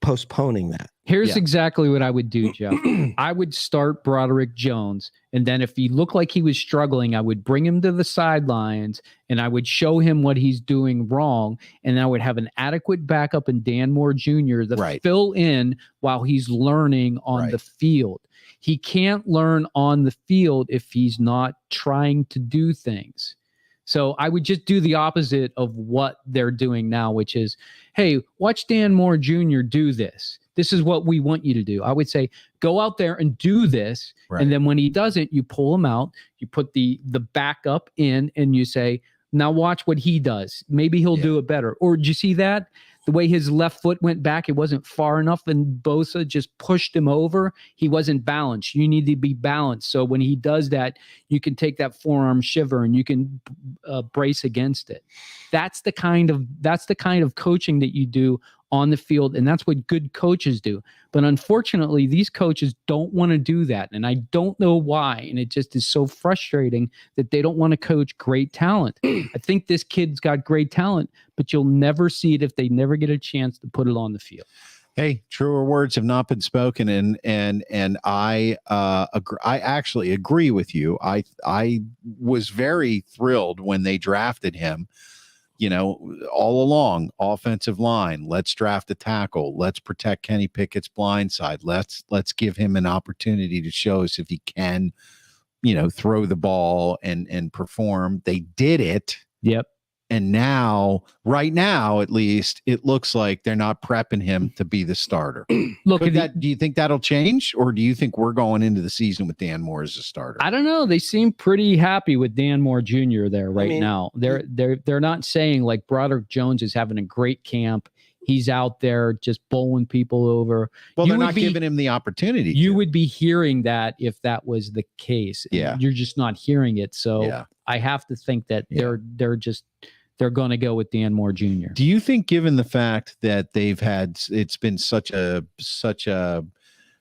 postponing that. Here's exactly what I would do, Jeff. I would start Broderick Jones, and then if he looked like he was struggling, I would bring him to the sidelines and I would show him what he's doing wrong, and I would have an adequate backup in Dan Moore Jr. to fill in while he's learning on the field. He can't learn on the field if he's not trying to do things. So I would just do the opposite of what they're doing now, which is, hey, watch Dan Moore Jr. do this. This is what we want you to do. I would say, go out there and do this. Right. And then when he doesn't, you pull him out, you put the backup in, and you say, now watch what he does. Maybe he'll do it better. Or did you see that? The way his left foot went back, it wasn't far enough, and Bosa just pushed him over. He wasn't balanced. You need to be balanced. So when he does that, you can take that forearm shiver and you can brace against it. That's the kind of coaching that you do on the field, and that's what good coaches do. But unfortunately, these coaches don't want to do that, and I don't know why, and it just is so frustrating that they don't want to coach great talent. I think this kid's got great talent, but you'll never see it if they never get a chance to put it on the field. Hey, truer words have not been spoken, and I actually agree with you. I was very thrilled when they drafted him, all along, offensive line, let's draft a tackle. Let's protect Kenny Pickett's blind side. Let's give him an opportunity to show us if he can, throw the ball and perform. They did it. Yep. And now, right now, at least, it looks like they're not prepping him to be the starter. Look, do you think that'll change, or do you think we're going into the season with Dan Moore as a starter? I don't know. They seem pretty happy with Dan Moore Jr. there now. They're not saying like Broderick Jones is having a great camp. He's out there just bowling people over. Well, they're not giving him the opportunity. You would be hearing that if that was the case. Yeah. You're just not hearing it. So I have to think that they're going to go with Dan Moore Jr. Do you think, given the fact that it's been such a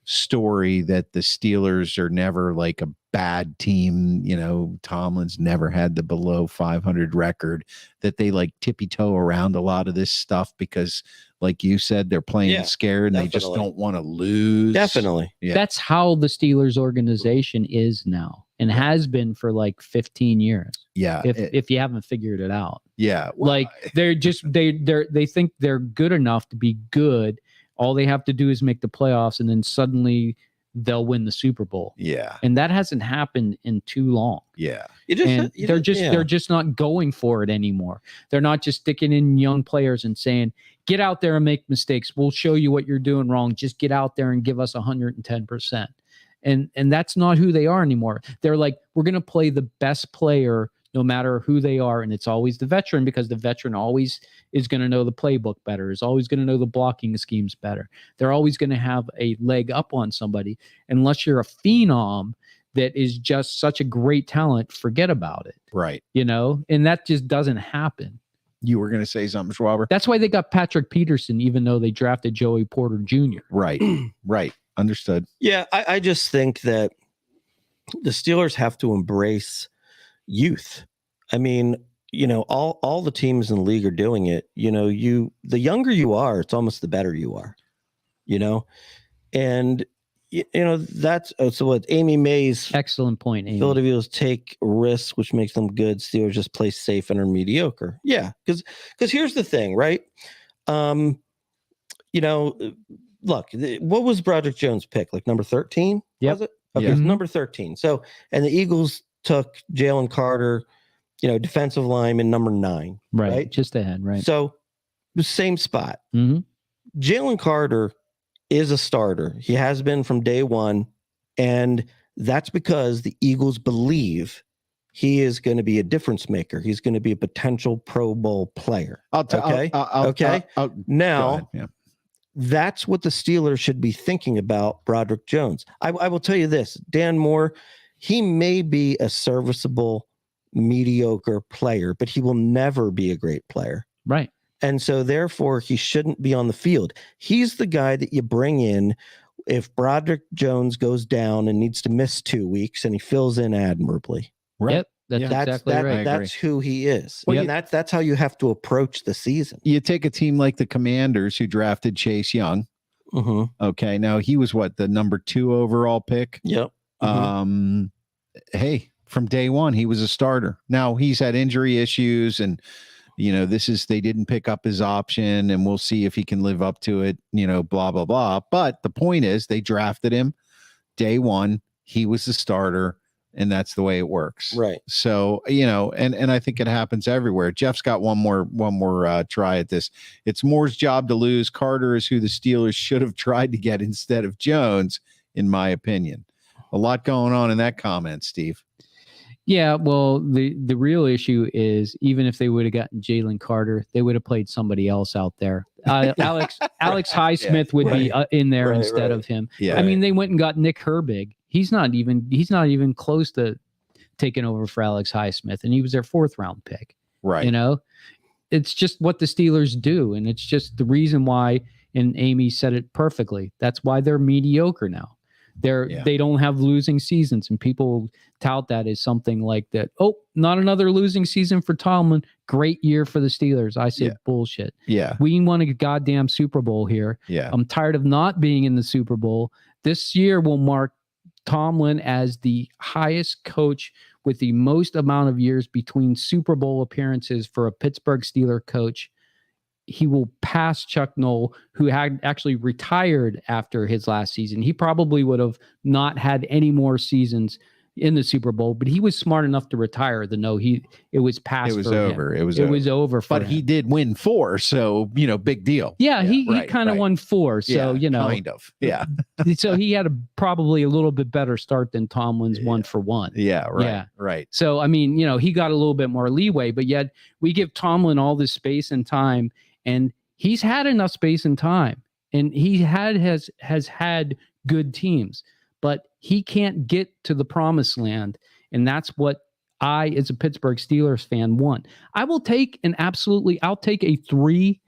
story that the Steelers are never like a bad team, Tomlin's never had the below 500 record, that they like tippy-toe around a lot of this stuff because, like you said, they're playing scared and they just don't want to lose? Definitely. Yeah. That's how the Steelers organization is now and has been for like 15 years. Yeah. If you haven't figured it out. Yeah. Well, like they're just, they think they're good enough to be good. All they have to do is make the playoffs and then suddenly they'll win the Super Bowl. Yeah. And that hasn't happened in too long. Yeah. They're just not going for it anymore. They're not just sticking in young players and saying, get out there and make mistakes. We'll show you what you're doing wrong. Just get out there and give us 110%. And that's not who they are anymore. They're like, we're going to play the best player no matter who they are. And it's always the veteran, because the veteran always is going to know the playbook better, is always going to know the blocking schemes better. They're always going to have a leg up on somebody. Unless you're a phenom that is just such a great talent, forget about it. Right. And that just doesn't happen. You were going to say something, Schwaber? That's why they got Patrick Peterson, even though they drafted Joey Porter Jr. Right. Right. Understood. Yeah. I just think that the Steelers have to embrace youth. I mean, all the teams in the league are doing it. The younger you are, it's almost the better you are, and that's so what Amy May's excellent point. Amy. Philadelphia Eagles take risks, which makes them good. Steelers just play safe and are mediocre. Yeah. Because here's the thing, right? Look, what was Broderick Jones' pick? Like number 13? Yep. Was it? Okay. Yeah. Number 13. So, and the Eagles took Jalen Carter, defensive lineman, number 9. Right. Just ahead. Right. So the same spot. Mm-hmm. Jalen Carter is a starter. He has been from day one. And that's because the Eagles believe he is going to be a difference maker. He's going to be a potential Pro Bowl player. Now, that's what the Steelers should be thinking about Broderick Jones. I will tell you this, Dan Moore, he may be a serviceable, mediocre player, but he will never be a great player. Right. And so therefore he shouldn't be on the field. He's the guy that you bring in if Broderick Jones goes down and needs to miss 2 weeks, and he fills in admirably. Right. Yep. That's exactly right. That's who he is. Well, and that's how you have to approach the season. You take a team like the Commanders, who drafted Chase Young. Mm-hmm. Okay. Now he was the number 2 overall pick. Yep. Mm-hmm. Hey, from day one, he was a starter. Now he's had injury issues, and they didn't pick up his option, and we'll see if he can live up to it, blah, blah, blah. But the point is, they drafted him day one. He was the starter, and that's the way it works. Right. So, and I think it happens everywhere. Jeff's got one more try at this. It's Moore's job to lose. Carter is who the Steelers should have tried to get instead of Jones, in my opinion. A lot going on in that comment, Steve. Yeah, well, the real issue is, even if they would have gotten Jalen Carter, they would have played somebody else out there. Alex Highsmith would be in there instead of him. Yeah. I mean, they went and got Nick Herbig. He's not even close to taking over for Alex Highsmith, and he was their 4th round pick. Right. It's just what the Steelers do, and it's just the reason why. And Amy said it perfectly. That's why they're mediocre now. They don't have losing seasons, and people tout that as something like that. Oh, not another losing season for Tomlin. Great year for the Steelers. I say bullshit. Yeah. We won a goddamn Super Bowl here. Yeah. I'm tired of not being in the Super Bowl. This year will mark Tomlin as the highest coach with the most amount of years between Super Bowl appearances for a Pittsburgh Steeler coach. He will pass Chuck Noll, who had actually retired after his last season. He probably would have not had any more seasons in the Super Bowl, but he was smart enough to retire to know it was past. It was for over. him. It was over for but him. he did win 4, so big deal. Yeah, he kind of won 4, so kind of. Yeah. So he had probably a little bit better start than Tomlin's 1 for 1. Yeah, right. So I mean, he got a little bit more leeway, but yet we give Tomlin all this space and time, and he's had enough space and time, and he has had good teams, but he can't get to the promised land. And that's what I, as a Pittsburgh Steelers fan, want. I'll take a 3-14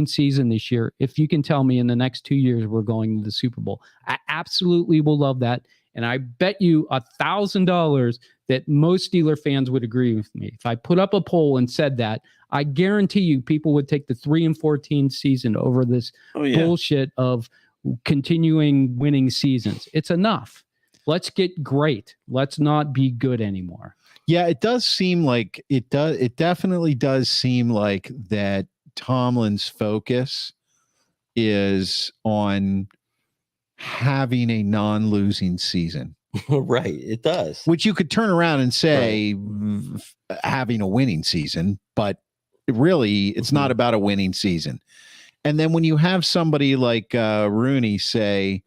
season this year if you can tell me in the next 2 years we're going to the Super Bowl. I absolutely will love that. And I bet you $1,000 that most Steeler fans would agree with me. If I put up a poll and said that, I guarantee you people would take the 3-14 season over this bullshit of continuing winning seasons. It's enough. Let's get great. Let's not be good anymore. Yeah, it does seem like it definitely does seem like that Tomlin's focus is on having a non-losing season. Right, it does. Which you could turn around and say having a winning season, but really it's not about a winning season. And then when you have somebody like Rooney say,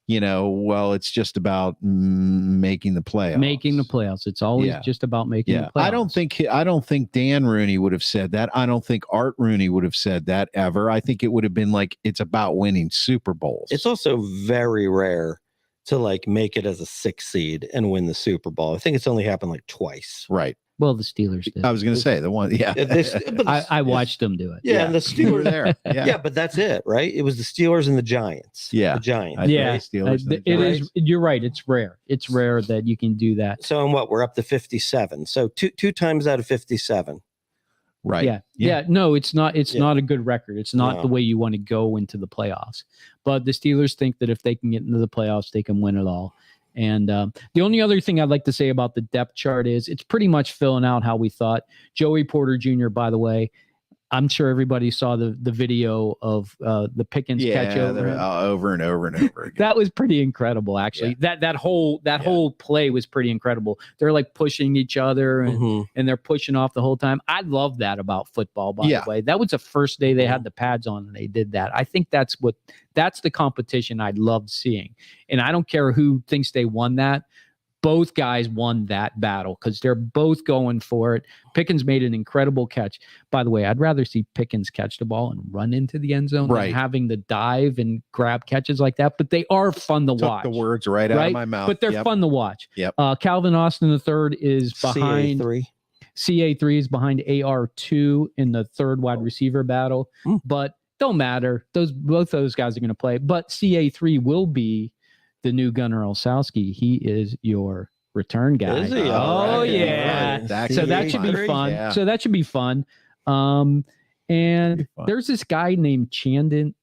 well, it's just about making the playoffs. Making the playoffs. It's always just about making the playoffs. I don't think Dan Rooney would have said that. I don't think Art Rooney would have said that ever. I think it would have been like, it's about winning Super Bowls. It's also very rare to make it as a 6th seed and win the Super Bowl. I think it's only happened twice. Right. Well, the Steelers did. I was going to say the one. Yeah. I watched them do it. Yeah. And the Steelers were there. Yeah. But that's it, right? It was the Steelers and the Giants. Yeah. The Giants. Steelers it is. You're right. It's rare. It's rare that you can do that. So, we're up to 57. So two times out of 57. Right. Yeah. No, it's not. It's not a good record. It's not the way you want to go into the playoffs. But the Steelers think that if they can get into the playoffs, they can win it all. And the only other thing I'd like to say about the depth chart is it's pretty much filling out how we thought. Joey Porter Jr., by the way, I'm sure everybody saw the video of the Pickens catch over and over and over again. That was pretty incredible, actually. That whole play was pretty incredible. They're pushing each other and they're pushing off the whole time. I love that about football, by the way. That was the first day they had the pads on and they did that. I think that's the competition I loved seeing. And I don't care who thinks they won that. Both guys won that battle because they're both going for it. Pickens made an incredible catch. By the way, I'd rather see Pickens catch the ball and run into the end zone than having the dive and grab catches like that. But they are fun to watch. The words right out of my mouth. But they're fun to watch. Yep. Calvin Austin III is behind. CA3 is behind AR2 in the third wide receiver battle. But don't matter. Both those guys are going to play. But CA3 will be the new Gunnar Olszewski. He is your return guy. Is he? Oh, yeah. Right. So that should be fun. Yeah. So that should be fun. And there's this guy named Chandon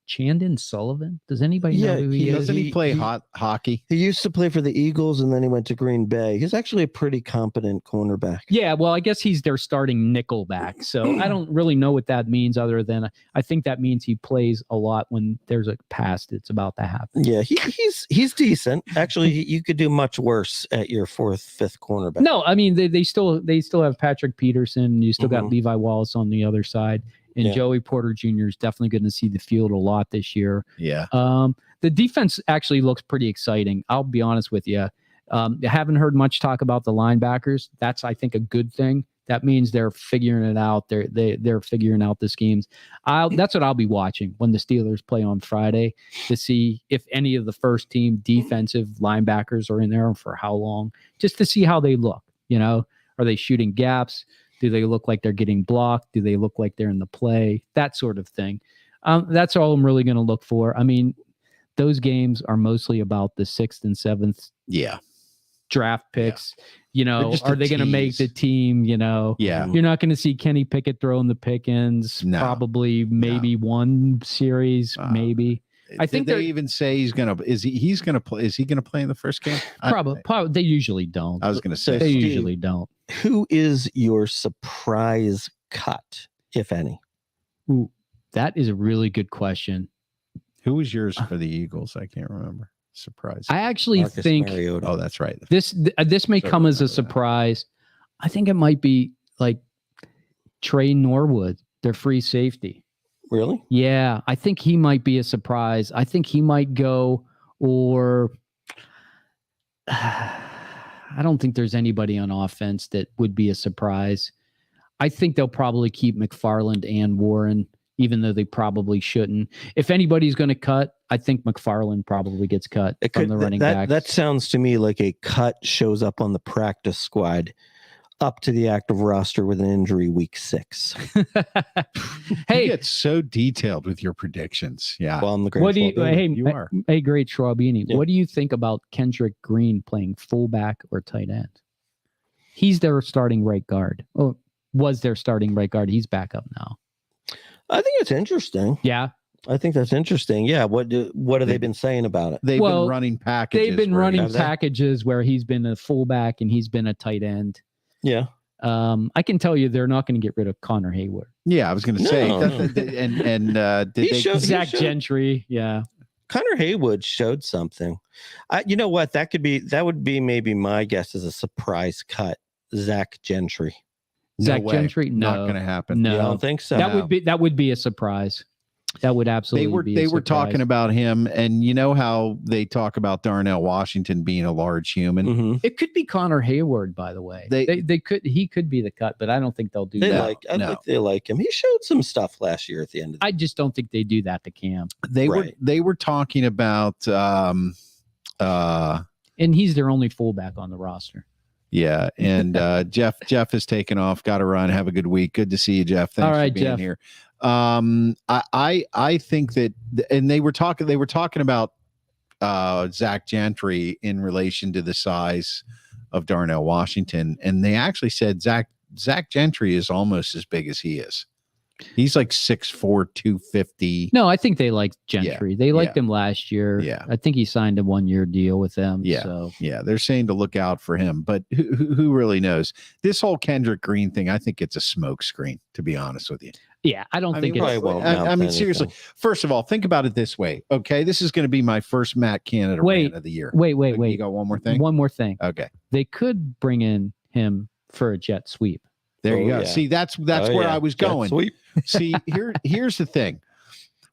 Sullivan. Does anybody know who he is? Doesn't he play hockey? He used to play for the Eagles and then he went to Green Bay. He's actually a pretty competent cornerback. Yeah, well, I guess he's their starting nickelback. So I don't really know what that means other than I think that means he plays a lot when there's a pass that's about to happen. Yeah, he's decent. Actually, you could do much worse at your 4th, 5th cornerback. No, I mean they still have Patrick Peterson. You still got Levi Wallace on the other side. And Joey Porter Jr. is definitely going to see the field a lot this year. Yeah. The defense actually looks pretty exciting. I'll be honest with you. I haven't heard much talk about the linebackers. That's, I think, a good thing. That means they're figuring it out. They're figuring out the schemes. That's what I'll be watching when the Steelers play on Friday to see if any of the first team defensive linebackers are in there and for how long, just to see how they look. Are they shooting gaps? Do they look like they're getting blocked? Do they look like they're in the play? That sort of thing. That's all I'm really going to look for. I mean, those games are mostly about the 6th and 7th draft picks. Are they going to make the team? You're not going to see Kenny Pickett throwing the Pickens. No. Probably, maybe one series, maybe. I think they even say he's going to play? Is he going to play in the first game? Probably. They usually don't. I was going to say they usually don't. Who is your surprise cut, if any? Ooh, that is a really good question. Who was yours for the Eagles? I can't remember. Surprise. I actually Marcus think Mariota. Oh, that's right. this may come as a surprise. I think it might be like Trey Norwood, their free safety. Really? Yeah, I think he might be a surprise. I think he might go, or I don't think there's anybody on offense that would be a surprise. I think they'll probably keep McFarland and Warren, even though they probably shouldn't. If anybody's going to cut, I think McFarland probably gets cut from the running back. That sounds to me like a cut shows up on the practice squad up to the active roster with an injury week 6. Hey, you get so detailed with your predictions. Yeah. Well, I'm the great you are. Hey, great Schwabini. Yeah. What do you think about Kendrick Green playing fullback or tight end? He's their starting right guard. Oh, was their starting right guard. He's back up now. I think it's interesting. Yeah. I think that's interesting. Yeah. What have they been saying about it? They've been running packages. They've been running packages where he's been a fullback and he's been a tight end. Yeah. I can tell you they're not going to get rid of Connor Hayward. Yeah, I was going to say. Zach Gentry. Yeah. Connor Haywood showed something. You know what? That would be maybe my guess as a surprise cut. Zach Gentry. Zach Gentry? No. Not going to happen. No. You don't think so? That would be a surprise. That would absolutely they were talking about him, and you know how they talk about Darnell Washington being a large human. Mm-hmm. It could be Connor Hayward, by the way. He could be the cut, but I don't think they'll do that. They like him. He showed some stuff last year at the end of the I just don't think they do that to Cam. They were talking about and he's their only fullback on the roster. Yeah, and Jeff has taken off. Got to run. Have a good week. Good to see you, Jeff. Thanks for being here. I think that, and they were talking about Zach Gentry in relation to the size of Darnell Washington, and they actually said Zach Gentry is almost as big as he is. He's like 6'4", 250. No, I think they liked Gentry. They liked him last year. Yeah. I think he signed a 1-year deal with them. Yeah. So. Yeah. They're saying to look out for him, but who really knows? This whole Kendrick Green thing, I think it's a smokescreen, to be honest with you. Yeah, I think it's... I mean, seriously, first of all, think about it this way, okay? This is going to be my first Matt Canada rant of the year. Wait. You got one more thing? One more thing. Okay. They could bring in him for a jet sweep. There you go. Yeah. See, that's where I was going. See, here's the thing.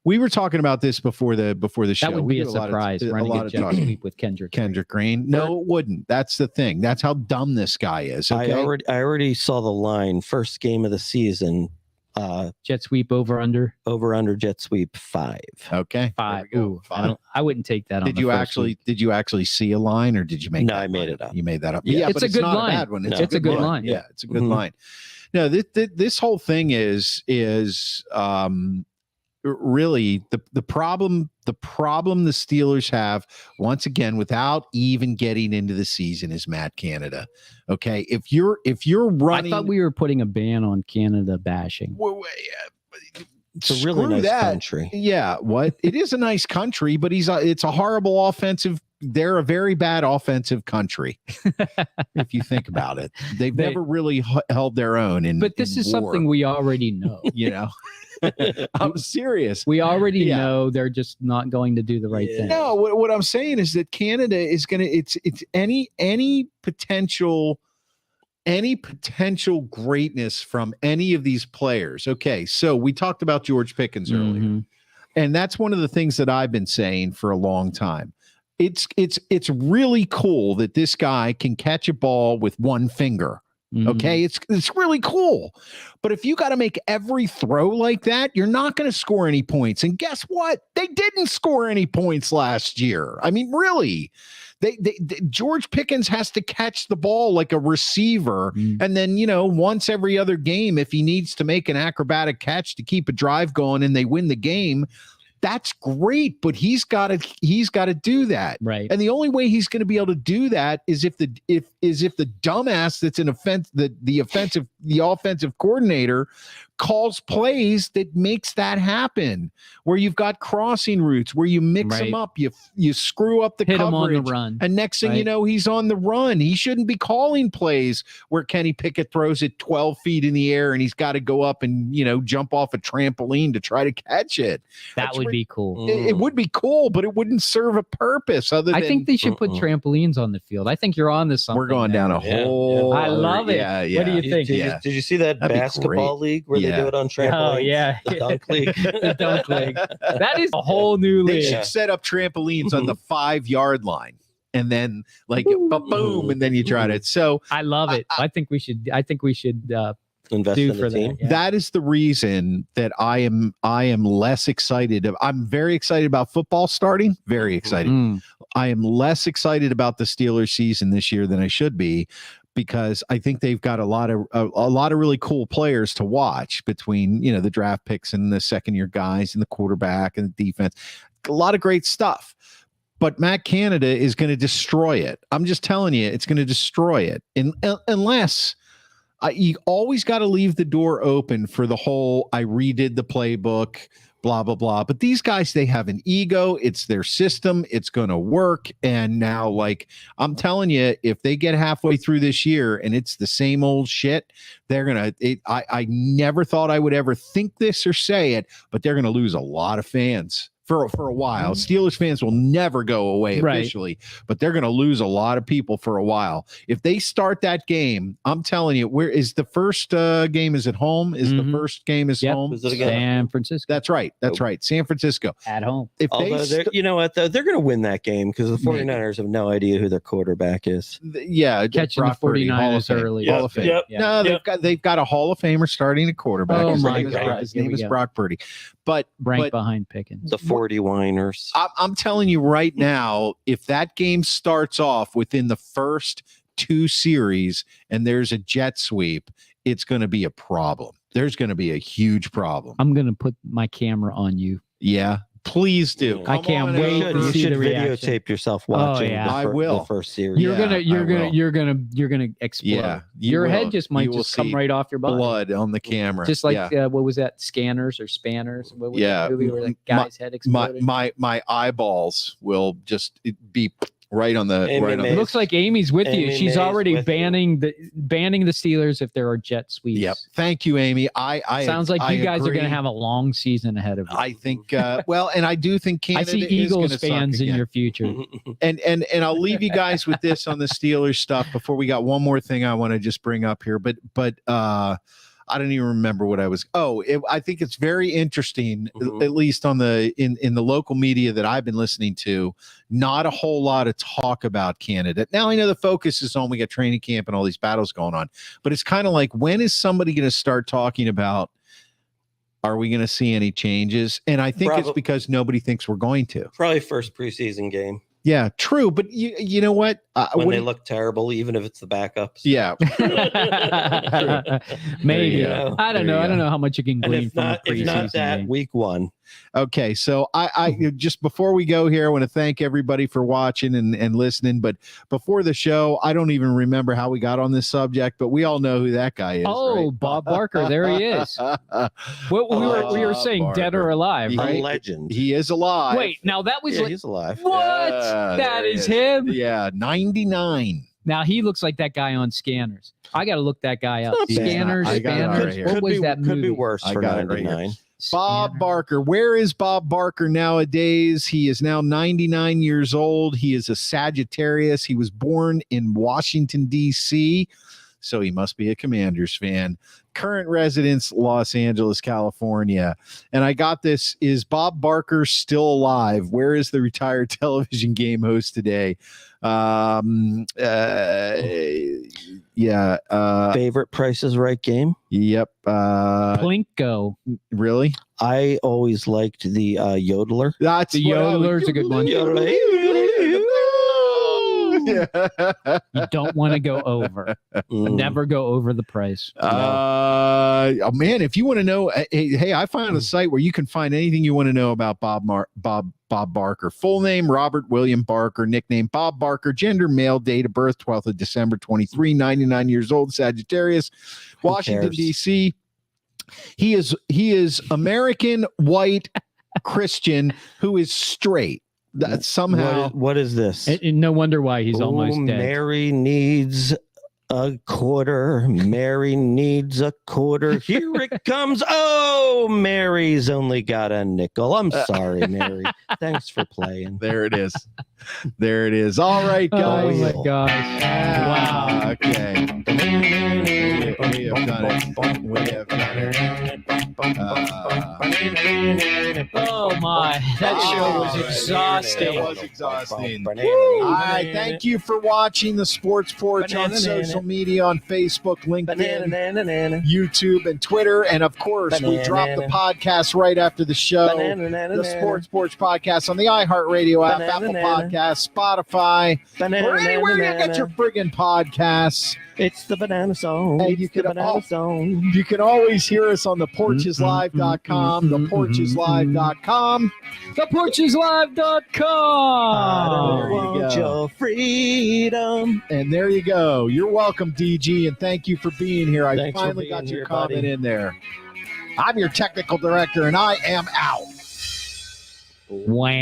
We were talking about this before the show. That would be a surprise. Running a jet sweep with Kendrick Green. No, it wouldn't. That's the thing. That's how dumb this guy is. Okay? I already saw the line. First game of the season. Jet sweep over under jet sweep 5. Okay. 5. Ooh, 5. I wouldn't take that. Did you actually see a line, or did you make? No, I made it up. You made that up. Yeah, but it's a good not line. A bad one. It's a good line. Yeah, it's a good line. No, this whole thing is really the problem the Steelers have, once again, without even getting into the season, is Matt Canada. Okay, if you're running, I thought we were putting a ban on Canada bashing. It's a really nice country. Yeah, it is a nice country, but it's a horrible offensive. They're a very bad offensive country. If you think about it, they've never really held their own. But this is something we already know. You know, I'm serious. We already know they're just not going to do the right thing. No, what I'm saying is that Canada is going to. It's any potential greatness from any of these players. Okay, so we talked about George Pickens earlier, and that's one of the things that I've been saying for a long time. It's really cool that this guy can catch a ball with one finger. Okay, it's really cool. But if you got to make every throw like that, you're not going to score any points. And guess what? They didn't score any points last year. I mean, really. George Pickens has to catch the ball like a receiver, and then, once every other game, if he needs to make an acrobatic catch to keep a drive going and they win the game, that's great. But he's got to do that, right? And the only way he's going to be able to do that is if the dumbass that's the offensive coordinator calls plays that makes that happen, where you've got crossing routes, where you mix them up, you screw up the Hit coverage, him on the run. and next thing you know, he's on the run. He shouldn't be calling plays where Kenny Pickett throws it 12 feet in the air and he's got to go up and, jump off a trampoline to try to catch it. That would be cool. It would be cool, but it wouldn't serve a purpose other than. I think they should put trampolines on the field. I think you're on to something. We're going down a whole. I love it. Yeah. What do you think? Did you see that basketball league where they do it on trampolines? Oh, yeah. The dunk league. The dunk league. That is a whole new league. They should set up trampolines on the 5-yard line. And then boom, and then you try it. So I love it. I think we should invest in the team. Yeah. That is the reason that I am less excited. I'm very excited about football starting. Very excited. I am less excited about the Steelers season this year than I should be, because I think they've got a lot of really cool players to watch between, the draft picks and the second year guys and the quarterback and the defense. A lot of great stuff. But Matt Canada is going to destroy it. I'm just telling you, it's going to destroy it. Unless you always got to leave the door open for the whole, I redid the playbook, blah, blah, blah. But these guys, they have an ego. It's their system. It's going to work. And now, I'm telling you, if they get halfway through this year and it's the same old shit, they're going to, I never thought I would ever think this or say it, but they're going to lose a lot of fans. For a while. Steelers fans will never go away officially, but they're going to lose a lot of people for a while. If they start that game, I'm telling you, where is the first game? Is at home? Is the first game home? Is it again? San Francisco. That's right. San Francisco. At home. If you know what, though? They're going to win that game because the 49ers have no idea who their quarterback is. Catching Brock the 49ers Purdy, early. Hall of Fame. No, they've got a Hall of Famer starting a quarterback. Oh, His name is Brock Purdy. But ranked behind Pickens. The 40 whiners. I'm telling you right now, if that game starts off within the first 2 series and there's a jet sweep, it's going to be a problem. There's going to be a huge problem. I'm going to put my camera on you. Yeah. Please do. I can't wait to see the reaction. Videotape yourself watching. I will. The first series. You're gonna explode. Yeah, your head just might just come right off your body. Blood on the camera. Just like what was that? Scanners or Spanners? What was that movie where that guy's head exploded? My eyeballs will just be right on the It looks like Amy's with you. She's already banning the Steelers if there are jet sweeps. Yep. Thank you, Amy. I sounds like you guys are going to have a long season ahead of you. I think and I do think Canada I see Eagles fans in your future. And I'll leave you guys with this on the Steelers stuff before we got one more thing I want to just bring up here. But I don't even remember what I was. I think it's very interesting, at least on in the local media that I've been listening to. Not a whole lot of talk about Canada. Now I know the focus is on we got training camp and all these battles going on, but it's kind of like, when is somebody going to start talking about? Are we going to see any changes? And I think it's because nobody thinks we're going to. Probably first preseason game. Yeah, true. But you know what? When they look terrible, even if it's the backups. Yeah. Maybe. I don't know. I don't know how much you can glean from the preseason. If not that, game. week 1. Okay, so I just before we go here, I want to thank everybody for watching and listening. But before the show, I don't even remember how we got on this subject, but we all know who that guy is. Oh, right? Bob Barker, there he is. We were saying Barker. Dead or alive, right? A legend. He is alive. Wait, now that was he's alive. What? That is him. Yeah, 99. Now he looks like that guy on Scanners. I got to look that guy up. Scanners, Spanners. What was that movie? Could be worse for 99. Bob Barker. Where is Bob Barker nowadays? He is now 99 years old. He is a Sagittarius. He was born in Washington, D.C., so he must be a Commanders fan. Current residence, Los Angeles, California. And I got this. Is Bob Barker still alive? Where is the retired television game host today? Favorite Price is Right game? Yep. Plinko. Really? I always liked the Yodeler. The Yodeler's a good one. You don't want to go over. Never go over the price. Oh man, if you want to know, hey, I found a site where you can find anything you want to know about Bob Barker. Full name, Robert William Barker. Nickname, Bob Barker. Gender, male. Date of birth, 12th of December, 23, 99 years old, Sagittarius, Washington, D.C. He is American white Christian who is straight. That somehow. What is this? And no wonder why he's almost dead. Mary needs a quarter. Mary needs a quarter. Here it comes. Oh, Mary's only got a nickel. I'm sorry, Mary. Thanks for playing. There it is. There it is. All right, guys. Oh my gosh. Wow. Okay. We have done it. We have done it. Oh my. That show was exhausting. It was exhausting. All right. Thank you for watching the Sports Porch on social media, on Facebook, LinkedIn, YouTube, and Twitter. And of course, we drop the podcast right after the show. The Sports Porch podcast on the iHeartRadio app, Apple Podcasts, Spotify, or anywhere you get your friggin' podcasts. It's the banana song. And you can always hear us on theporcheslive.com, theporcheslive.com, theporcheslive.com. There you go. Your freedom. And there you go. You're welcome, DG, and thank you for being here. I finally got your comment in there. I'm your technical director, and I am out. Wham.